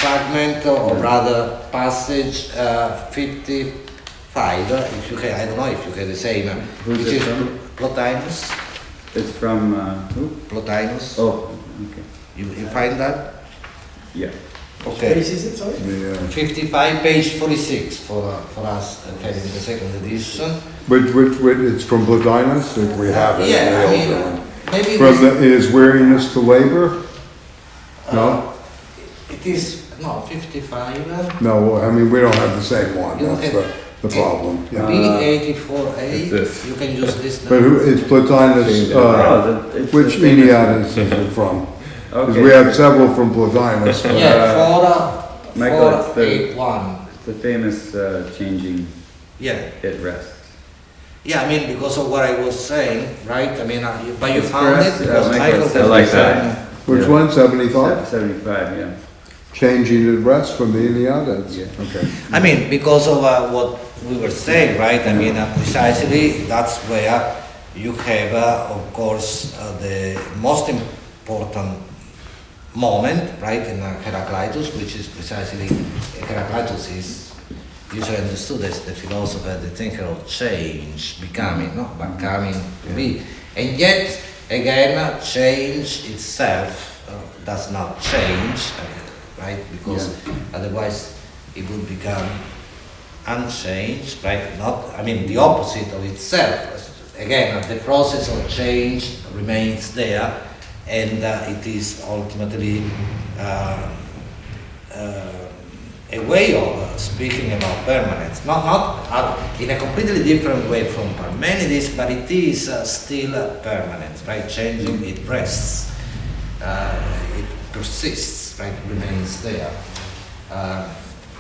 fragment, or rather passage 55, if you can, I don't know if you can the same, Who's which it is from? Plotinus. It's from who? Plotinus. Oh, okay. You find that? Yeah. Okay. Page is it, sorry? The, 55, page 46 for us, having the second edition. which it's from Plotinus, if we have it. Yeah, I the mean, older one. maybe From this, is weariness to labor? No? it is, no, 55. No, I mean, we don't have the same one, You don't that's have- the problem, yeah. B84A, It's this. you can use this now. But it's Plotinus, It's which the famous- Enneadus is it from? Because Okay. we have several from Plotinus. but- Yeah, Michael, it's 481. the famous changing Yeah. it rests. Yeah, I mean, because of what I was saying, right? I mean, but you It's found for it us, because Michael Michael said I like said- that. Which Yeah. one, 75? 75, yeah. Changing the rest from the Enneadus? Yeah. Okay. I mean, because of what we were saying, right? I mean, precisely that's where you have, of course, the most important moment, right, in Heraclitus, which is precisely, Heraclitus is usually understood as the philosopher, the thinker of change, becoming, not becoming to be. And yet, again, change itself does not change, right? Because otherwise it would become unchanged, right? Not, I mean, the opposite of itself. Again, the process of change remains there, and it is ultimately a way of speaking about permanence. Not in a completely different way from Parmenides, but it is still permanence, right? Changing, it rests, it persists, right? Remains there.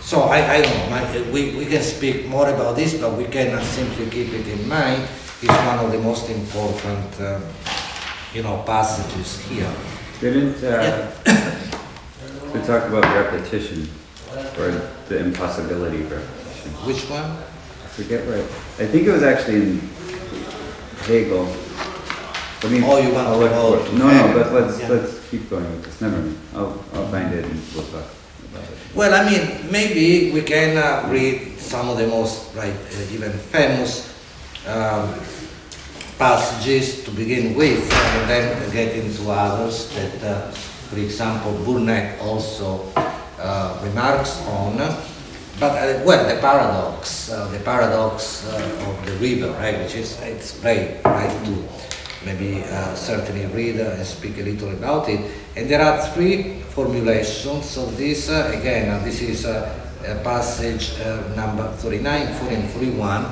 So I don't know, we can speak more about this, but we can simply keep it in mind. It's one of the most important, passages here. Didn't we talk about repetition, or the impossibility of repetition? Which one? I forget where. I think it was actually in Hegel. I mean, Oh, you want I'll to look go for it. to No, Hegel. but let's Yeah. keep going with this. Never mind. I'll find it and we'll talk about it. Well, I mean, maybe we can read some of the most, even famous passages to begin with, and then get into others that, for example, Burnet also remarks on. But the paradox of the river, right? Which is it's great, right? To maybe certainly read and speak a little about it. And there are three formulations of this. Again, this is a passage number 39, 40, and 41,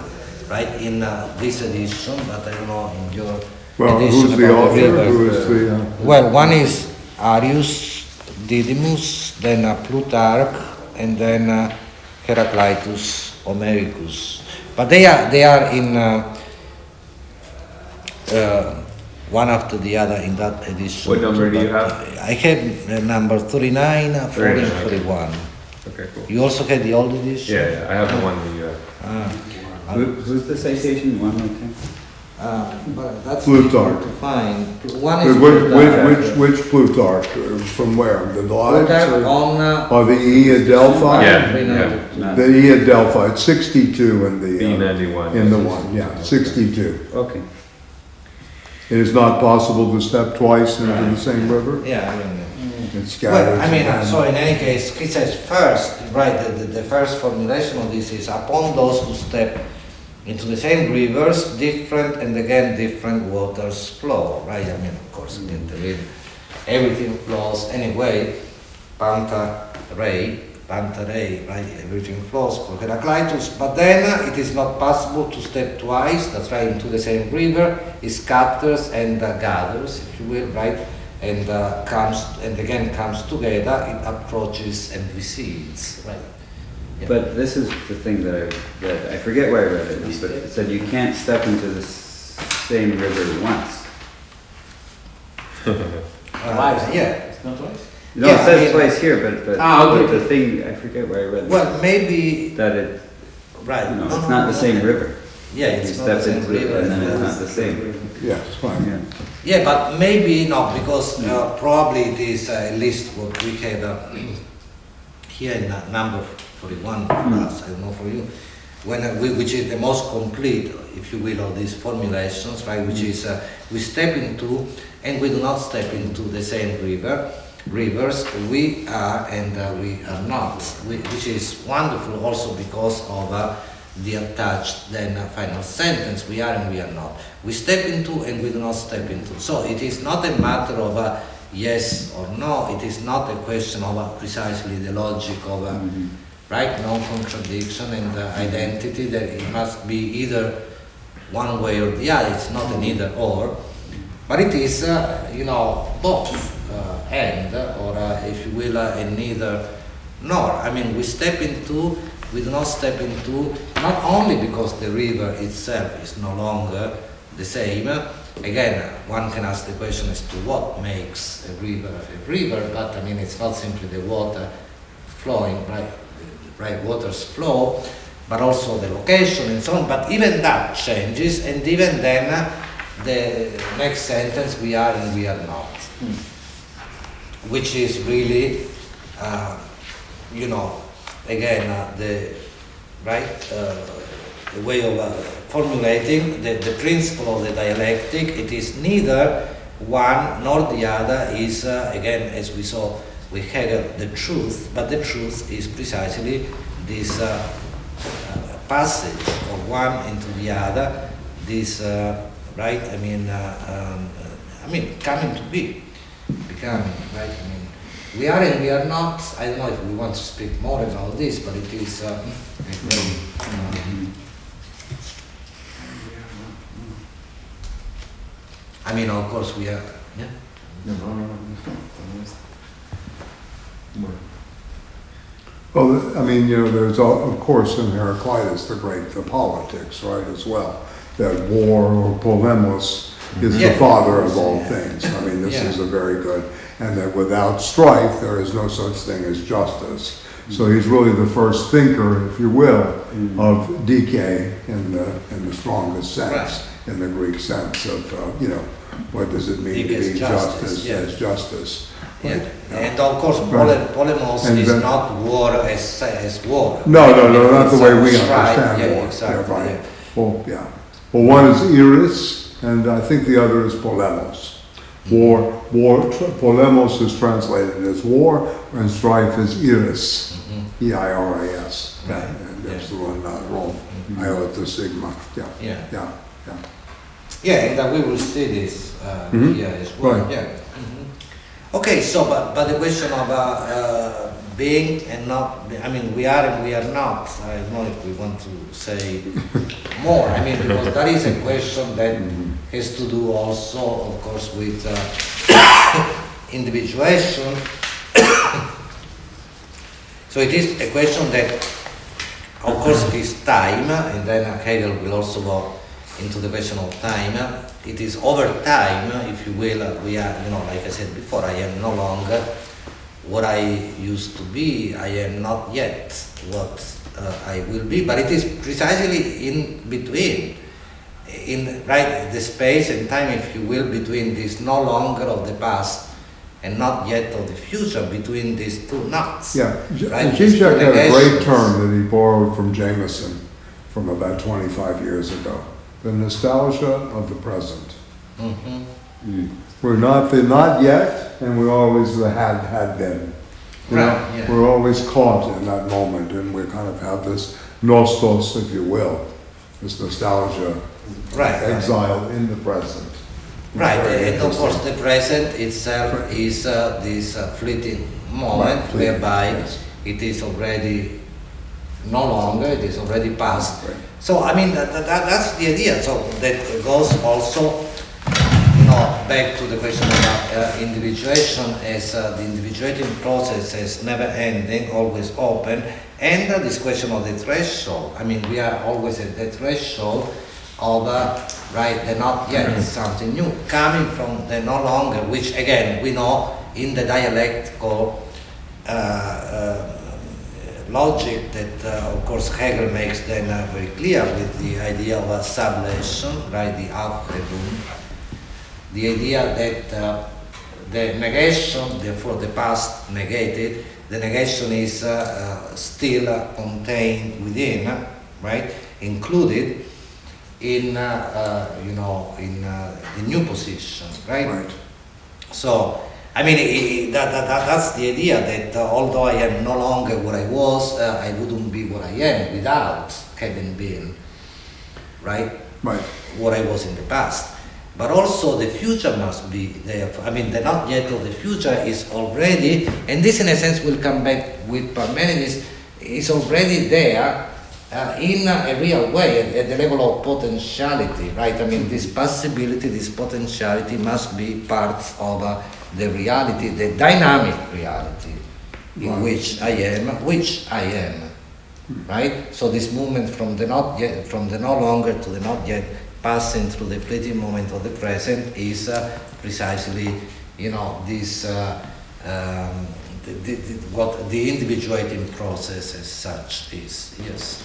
right? In this edition, but I don't know in your Well, edition who's the about author? river. Who is the? Well, one is Arius, Didymus, then Plutarch, and then Heraclitus, Homericus. But they are in one after the other in that edition. What number do you But have? I have number 39, 40, and 41. Okay, cool. You also had the old edition? Yeah, I have the one that you have. Ah. Who's the citation? One more time. But that's Plutarch. difficult to find. One is Which Plutarch? From where? The Lives? Plutarch Or, on or the E at Delphi? Yeah. The E at Delphi. It's 62 in the B91. in the one. Yeah, 62. Okay. It is not possible to step twice into the same river. Yeah, I mean. It scatters. Well, I mean, and- so in any case, he says first, right, the first formulation of this is upon those who step into the same rivers, different and again different waters flow, right? I mean, of course, in the river, everything flows anyway, panta-rei, right, everything flows for Heraclitus, but then it is not possible to step twice, that's right, into the same river, it scatters and gathers, if you will, right? And comes together, it approaches and recedes, right? Yeah. But this is the thing that I forget where I read it, but it said you can't step into the same river once. Yeah. It's not twice. No, Yeah, it I says mean- twice here, but Okay. but the thing, I forget where I read Well, maybe, that it, right. you know, No, it's no, not no, the same no. river. Yeah, You it's not the step same into river. it and then it's not the same. Yes, fine. Yeah. Yeah, but maybe not, because probably it is at least what we have here in number 41 plus, I don't know for you, which is the most complete, if you will, of these formulations, right? Which is we step into and we do not step into the same rivers. We are and we are not, which is wonderful also because of the attached then final sentence. We are and we are not. We step into and we do not step into. So it is not a matter of yes or no. It is not a question of precisely the logic of right, non-contradiction and identity, that it must be either one way or the other. It's not an either or, but it is both and, or if you will, a neither nor. I mean, we step into, we do not step into, not only because the river itself is no longer the same. Again, one can ask the question as to what makes a river, but I mean, it's not simply the water flowing, right, waters flow, but also the location and so on. But even that changes, and even then, the next sentence, we are and we are not, which is really, again, the way of formulating the principle of the dialectic. It is neither one nor the other. Is again, as we saw with Hegel, the truth, but the truth is precisely this passage of one into the other, this coming to be, becoming, right? I mean, we are and we are not. I don't know if we want to speak more about this, but it is I mean, of course, we are. Yeah. No. Well, I mean, there's, of course, in Heraclitus, the great politics, right, as well. That war or polemos is the father of all things. I mean, this is a very good, and that without strife, there is no such thing as justice. So he's really the first thinker, if you will, of decay in the strongest sense, in the Greek sense of, what does it mean to be justice as justice? Yeah. And of course, polemos is not war as war. No, not the way we strife. understand war. Exactly. Yeah, right. Well, one is iris, and I think the other is polemos. Polemos is translated as war, and strife is iris, E-I-R-I-S. Right. And epsilon, Rome, iota, sigma. Yeah. Yeah, and we will see this here as well. Right. Yeah. Okay, so but the question of being and not, I mean, we are and we are not. I don't know if we want to say more. I mean, because that is a question that has to do also, of course, with individuation. So it is a question that, of course, it is time, and then Hegel will also go into the question of time. It is over time, if you will, we are, like I said before, I am no longer what I used to be. I am not yet what I will be, but it is precisely in between the space and time, if you will, between this no longer of the past and not yet of the future, between these two knots. Yeah, right? Zizek had a great Negations. term that he borrowed from Jameson from about 25 years ago. The nostalgia of the present. Mhm. We're not the not yet, and we always the had been. You Right, know, yeah. we're always caught in that moment, and we kind of have this nostos, if you will, this nostalgia, Right. exile in the present. It's Right, very and of course interesting. the present itself is this fleeting moment Right, fleeting, whereby yes. it is already no longer, it is already past. Right. So I mean that's the idea. So that goes also, back to the question about individuation as the individuating process is never ending, always open, and this question of the threshold. I mean, we are always at the threshold of the not yet, something new, coming from the no longer, which again we know in the dialectical logic that of course Hegel makes then very clear with the idea of a sublation, right, the Aufhebung, the idea that the negation, therefore the past negated, the negation is still contained within, right, included in the new position, right? Right. So, I mean, that's the idea that although I am no longer what I was, I wouldn't be what I am without having been, right? Right. What I was in the past. But also the future must be there. I mean, the not yet of the future is already, and this in a sense will come back with Parmenides, is already there in a real way at the level of potentiality, right? I mean, this possibility, this potentiality must be part of the reality, the dynamic reality in which I am, right? So this movement from the not yet, from the no longer to the not yet, passing through the fleeting moment of the present is precisely, this what the individuating process as such is. Yes.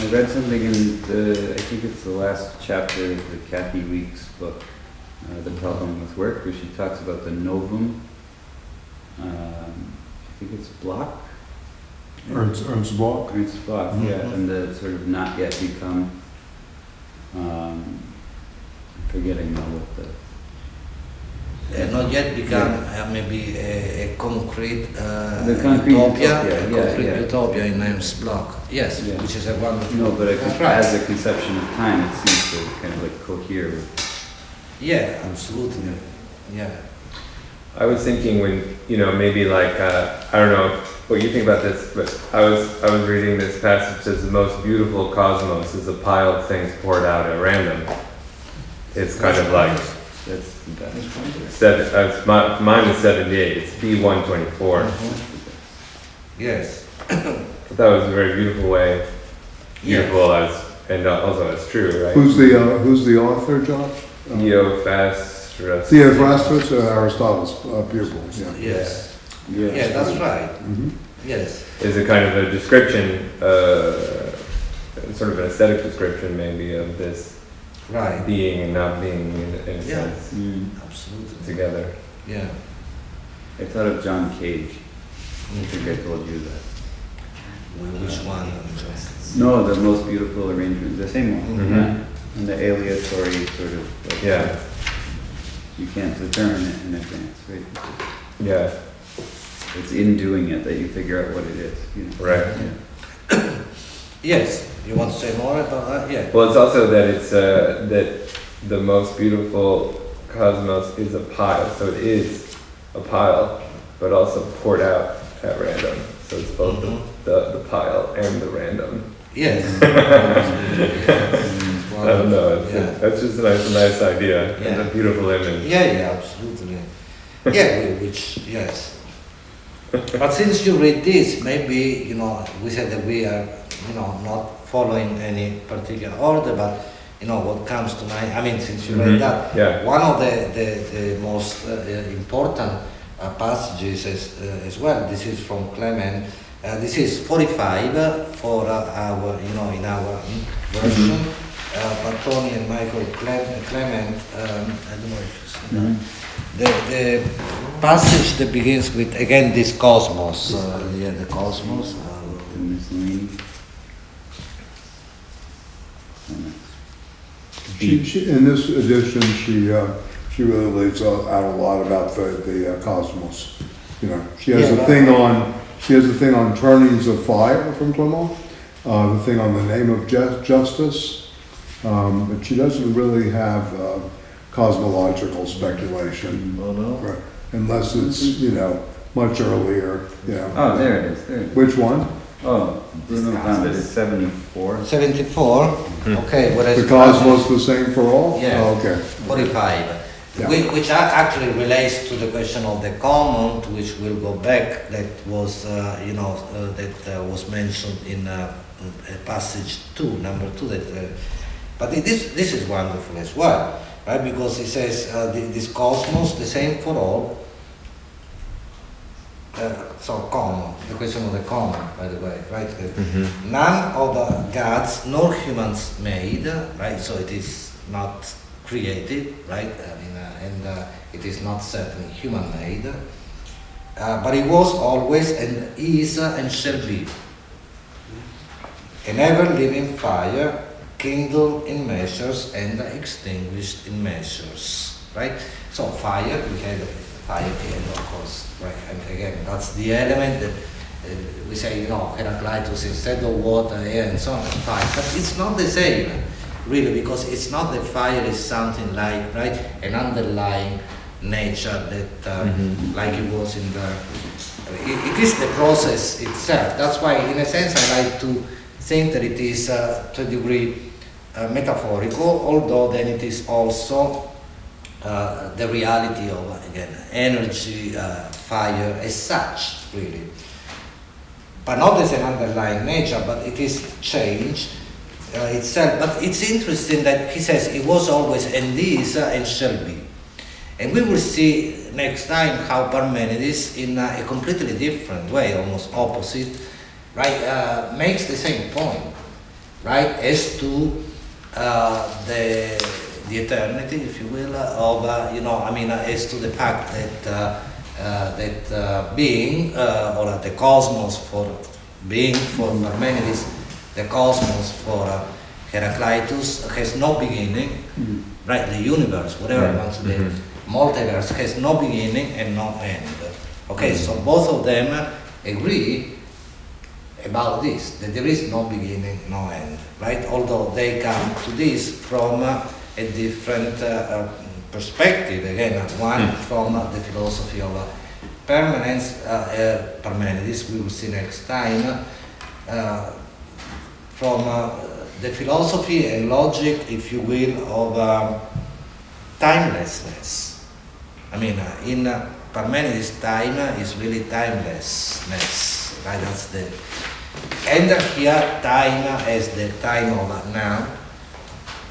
I read something in I think it's the last chapter of the Kathy Weeks book, The Problem with Work, where she talks about the novum. I think it's Bloch. Ernst Bloch. Ernst Bloch, yeah, and the sort of not yet become. I'm forgetting now what the. Not yet become maybe a concrete, The concrete utopia, yeah. utopia in Ernst Bloch. Yes, Yeah. which is a wonderful. No, but That's right. as a conception of time, it seems to kind of like cohere with. Yeah, absolutely. Yeah. I was thinking when, maybe like, I don't know what you think about this, but I was reading this passage that says the most beautiful cosmos is a pile of things poured out at random. It's kind of like, That's the best. mine is 78, it's B124. Yes. That was a very beautiful way, and also it's true, right? Who's the author, Josh? Xenophanes. Theophrastus, Aristotle's pupil. Yeah. Yes. Yeah. Yeah, that's right. Mhm. Yes. Is a kind of a description, sort of an aesthetic description maybe of this Right. being and not being in a Yeah. sense Absolutely. together. Yeah. I thought of John Cage. I think I told you that. Which one? No, the most beautiful arrangement, the same one. Mhm. Yeah. And the aleatory sort of. Like, Yeah. You can't determine it in advance, right? Yeah, It's in doing it that you figure out what it is. right. Yeah. Yes. You want to say more about that? Yeah. Well, it's also that it's that the most beautiful cosmos is a pile. So it is a pile, but also poured out at random. So it's both the pile and the random. Yes. I don't know. That's just a nice idea and Yeah. a beautiful image. Yeah, absolutely. Yeah, which, yes. But since you read this, maybe, we said that we are, not following any particular order, but, what comes to mind, I mean, since you read that, Yeah. one of the most important passages as well, this is from Clement, this is 45 for our, in our version. Bartoni and Michael Clement, I don't know if you see that. The passage that begins with, again, this cosmos, the cosmos. The miscellany. She, in this edition, she really lays out a lot about the cosmos. You know, she has a thing on turnings of fire from Clement, the thing on the name of justice, but she doesn't really have cosmological speculation. Oh no. Right. Unless it's, much earlier, Oh, there it is. Which one? Oh, Bruno found it. It's 74. 74, okay, whereas... The cosmos the same for all? Yeah. Oh, okay. 45, Yeah. which actually relates to the question of the common, to which we'll go back, that was, was mentioned in passage 2, number 2, but this is wonderful as well, right, because it says this cosmos, the same for all, so common, the question of the common, by the way, right? None of the gods nor humans made, right? So it is not created, right? And it is not certainly human made, but it was always and is and shall be an ever-living fire, kindled in measures and extinguished in measures, right? So fire, we had fire here, of course, right? And again, that's the element that we say, Heraclitus, instead of water, air, and so on, fire. But it's not the same, really, because it's not that fire is something like, right, an underlying nature that, like it was in the... It is the process itself. That's why, in a sense, I like to think that it is, to a degree, metaphorical, although then it is also the reality of, again, energy, fire as such, really. But not as an underlying nature, but it is change itself. But it's interesting that he says it was always and is and shall be. And we will see next time how Parmenides, in a completely different way, almost opposite, right, makes the same point, right, as to the eternity, if you will, of as to the fact that being or the cosmos for being for Parmenides, the cosmos for Heraclitus has no beginning, right? The universe, whatever it wants to be, multiverse has no beginning and no end. Okay, so both of them agree about this, that there is no beginning, no end, right? Although they come to this from a different perspective, again, one from the philosophy of Parmenides, we will see next time, from the philosophy and logic, if you will, of timelessness. I mean, in Parmenides, time is really timelessness, right? That's the... And here, time as the time of now,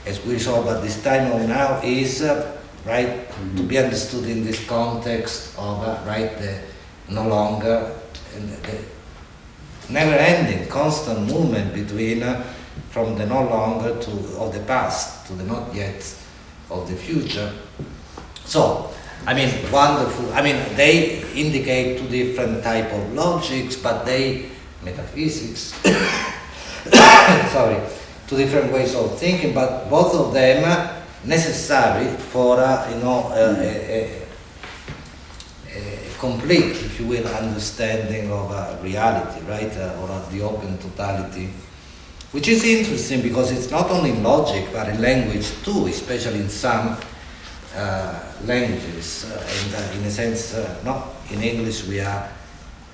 as we saw, but this time of now is, right, to be understood in this context of, right, the no longer, and the never-ending, constant movement between, from the no longer to, of the past to the not yet of the future. So, I mean, wonderful. I mean, they indicate two different type of logics, but they, metaphysics, sorry, two different ways of thinking, but both of them necessary for, a complete, if you will, understanding of reality, right, or the open totality, which is interesting because it's not only in logic, but in language too, especially in some languages. And in a sense, no, in English we are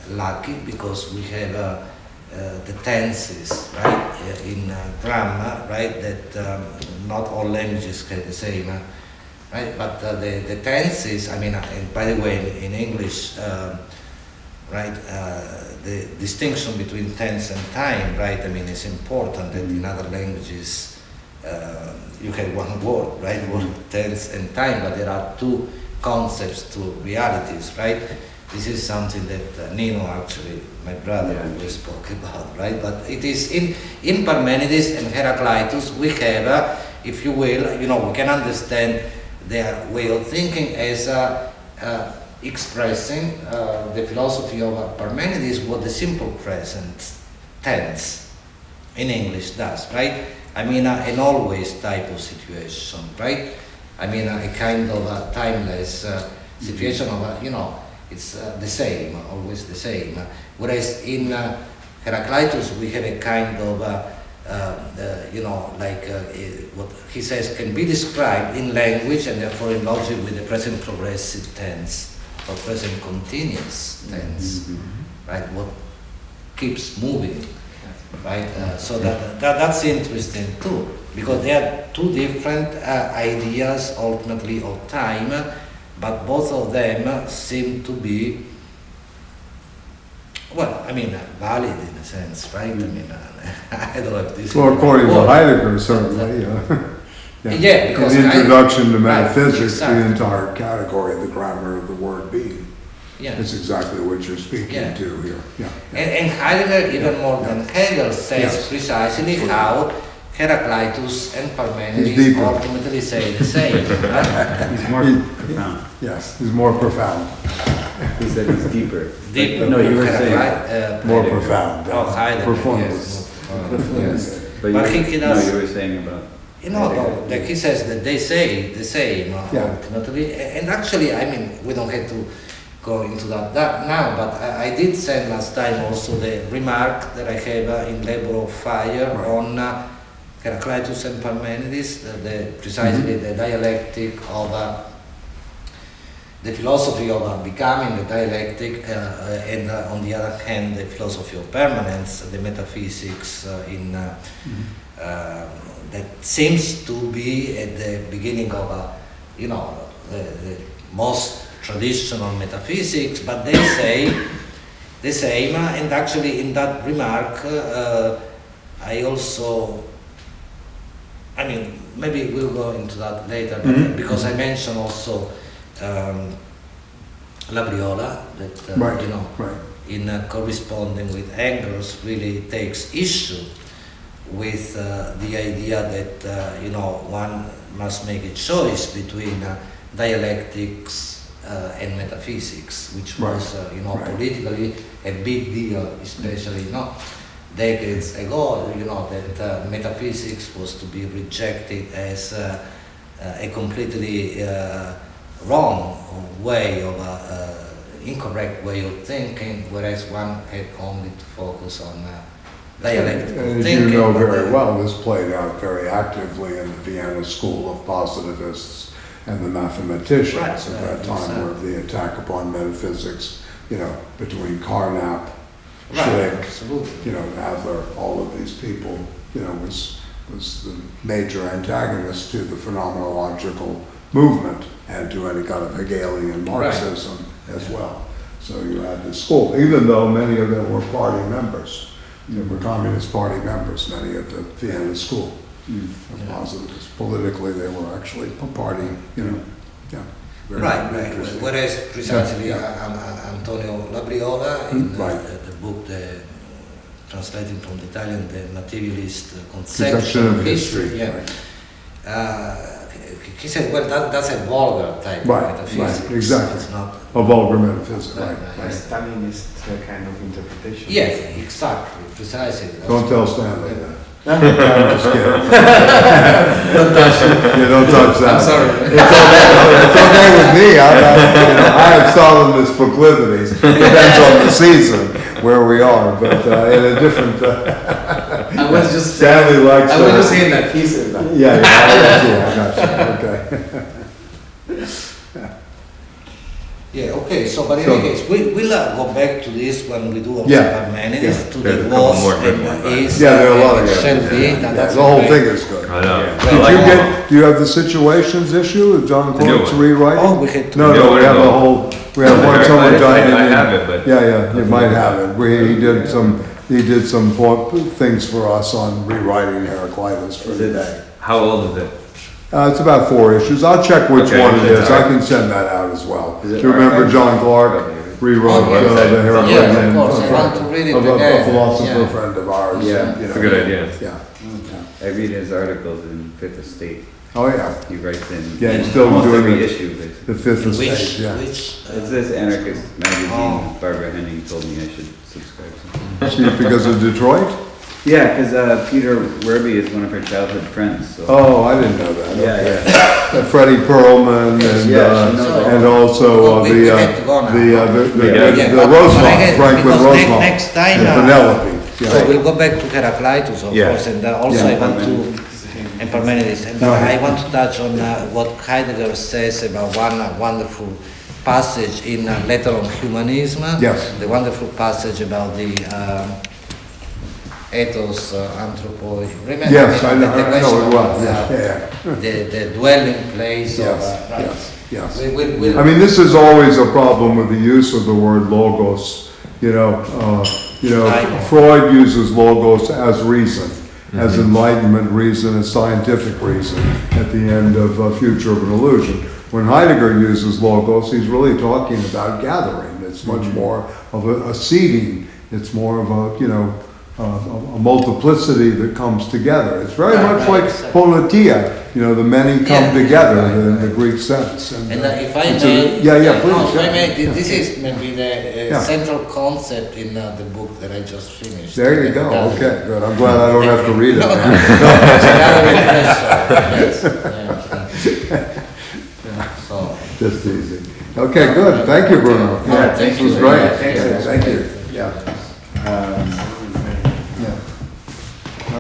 lucky because we have the tenses, right, in grammar, right, that not all languages have the same, right, but the tenses, I mean, and by the way, in English, right, the distinction between tense and time, right, I mean, it's important that in other languages you have one word, right, word tense and time, but there are two concepts, two realities, right? This is something that Nino, actually, my brother, always spoke about, right? But it is in Parmenides and Heraclitus, we have, if you will, we can understand their way of thinking as expressing the philosophy of Parmenides what the simple present tense in English does, right? I mean, an always type of situation, right? I mean, a kind of a timeless situation of, it's the same, always the same. Whereas in Heraclitus, we have a kind of, what he says can be described in language and therefore in logic with the present progressive tense or present continuous tense, right? What keeps moving, right? So that's interesting too, because there are two different ideas ultimately of time, but both of them seem to be, valid in a sense, right? I mean, I don't know if this. Well, according to Heidegger, certainly. Yeah, because in the introduction to metaphysics, exactly. the entire category, the grammar of the word being. Yeah. It's exactly what you're speaking to here. Yeah. And Heidegger, even more than Hegel, says precisely how Heraclitus and Parmenides ultimately say the same. Right? He's more profound. Yes, he's more profound. He said he's deeper. Deeper. No, you were saying More profound. Heidegger. Performance. Yes. But he does. you were saying about. Like he says that they say the same ultimately. And actually, we don't have to go into that now, but I did send last time also the remark that I have in Labor of Fire on Heraclitus and Parmenides, precisely the dialectic of the philosophy of becoming, the dialectic, and on the other hand, the philosophy of permanence, the metaphysics that seems to be at the beginning of the most traditional metaphysics, but they say the same, and actually in that remark I also, maybe we'll go into that later, but because I mentioned also Labriola, that in corresponding with Engels really takes issue with the idea that one must make a choice between dialectics and metaphysics, which was politically a big deal, especially decades ago. That metaphysics was to be rejected as a completely wrong way of incorrect way of thinking, whereas one had only to focus on dialectical and as thinking. you know very well, this played out very actively in the Vienna school of positivists and the mathematicians at that time, where the attack upon metaphysics, between Carnap, Schlick, Adler, all of these people, was the major antagonist to the phenomenological movement and to any kind of Hegelian Marxism as well. So you had this school, even though many of them were party members. They were Communist Party members, many of the Vienna school of positivists. Politically, they were actually a party, Right. Whereas precisely Antonio Labriola in the book, translating from the Italian, the materialist conception of history. He said, well, that's a vulgar type of metaphysics. Right, exactly. It's not a vulgar metaphysics. A Stalinist kind of interpretation. Yes, exactly, precisely. Don't tell Stanley that. I'm just kidding. Don't touch it. You don't touch that. I'm sorry. It's okay with me. I have Stalinist proclivities. Depends on the season where we are, but in a different. I was just Stanley likes. I was just saying that he said that. Yeah, I got you. Okay. Yeah, okay, but in any case, we'll go back to this when we do also Parmenides, to the was and is, there are a lot of shall be. The whole thing is good. I know. Do you have the situations issue of John Clarke's rewriting? Oh, we had to. No, we have a whole, we have one someone died in. I have it, but. Yeah, you might have it. He did some things for us on rewriting Heraclitus for today. How old is it? It's about 4 issues. I'll check which one it is. I can send that out as well. Do you remember John Clarke? rewrote Oh, yes. the Heraclitus. Yeah, of course, I want to read it of again. a philosopher Yeah. friend of ours. Yeah. you It's know. a good idea. Yeah. I read his articles in Fifth Estate. Oh, yeah. He writes in Yeah, he's still almost doing every it. issue, basically. The fifth Which, estate, yeah. It's this anarchist magazine. Oh. Barbara Henning told me I should subscribe to. Because of Detroit? Yeah, because Peter Werby is one of her childhood friends. So. Oh, I didn't know that. Yeah, Okay. yeah. Freddie Perlman and, Yeah, she knows all and that. also We have to go now. the but Rosemont, again, Franklin because Rosemont. next time, and Penelope. So Yeah. we'll go back to Heraclitus, of Yeah. course, and also Yeah. I want to, and Parmenides, but No. I want to touch on what Heidegger says about one wonderful passage in Letter on Humanism. Yes. The wonderful passage about the ethos anthropoi. Remember Yes, I the know it question well. of, Yeah. the dwelling place of, Yes, right. yes. We'll I mean, this is always a problem with the use of the word logos. Right. Freud uses logos as reason, as enlightenment reason, as scientific reason at the end of Future of an Illusion. When Heidegger uses logos, he's really talking about gathering. It's much more of a seeding. It's more of a multiplicity that comes together. It's very much like politia, the many come Yeah, together right, in the Greek sense. And if I it's may, please. no, if I Yeah. may, this is maybe the Yeah. central concept in the book that I just finished. There you go. The- Okay, good. I'm glad I don't have to read it No, now. it's a gathering question, yes. So, Just easy. Okay, good. Thank you, Bruno. Yeah, thank This you was very great. much. Thank you.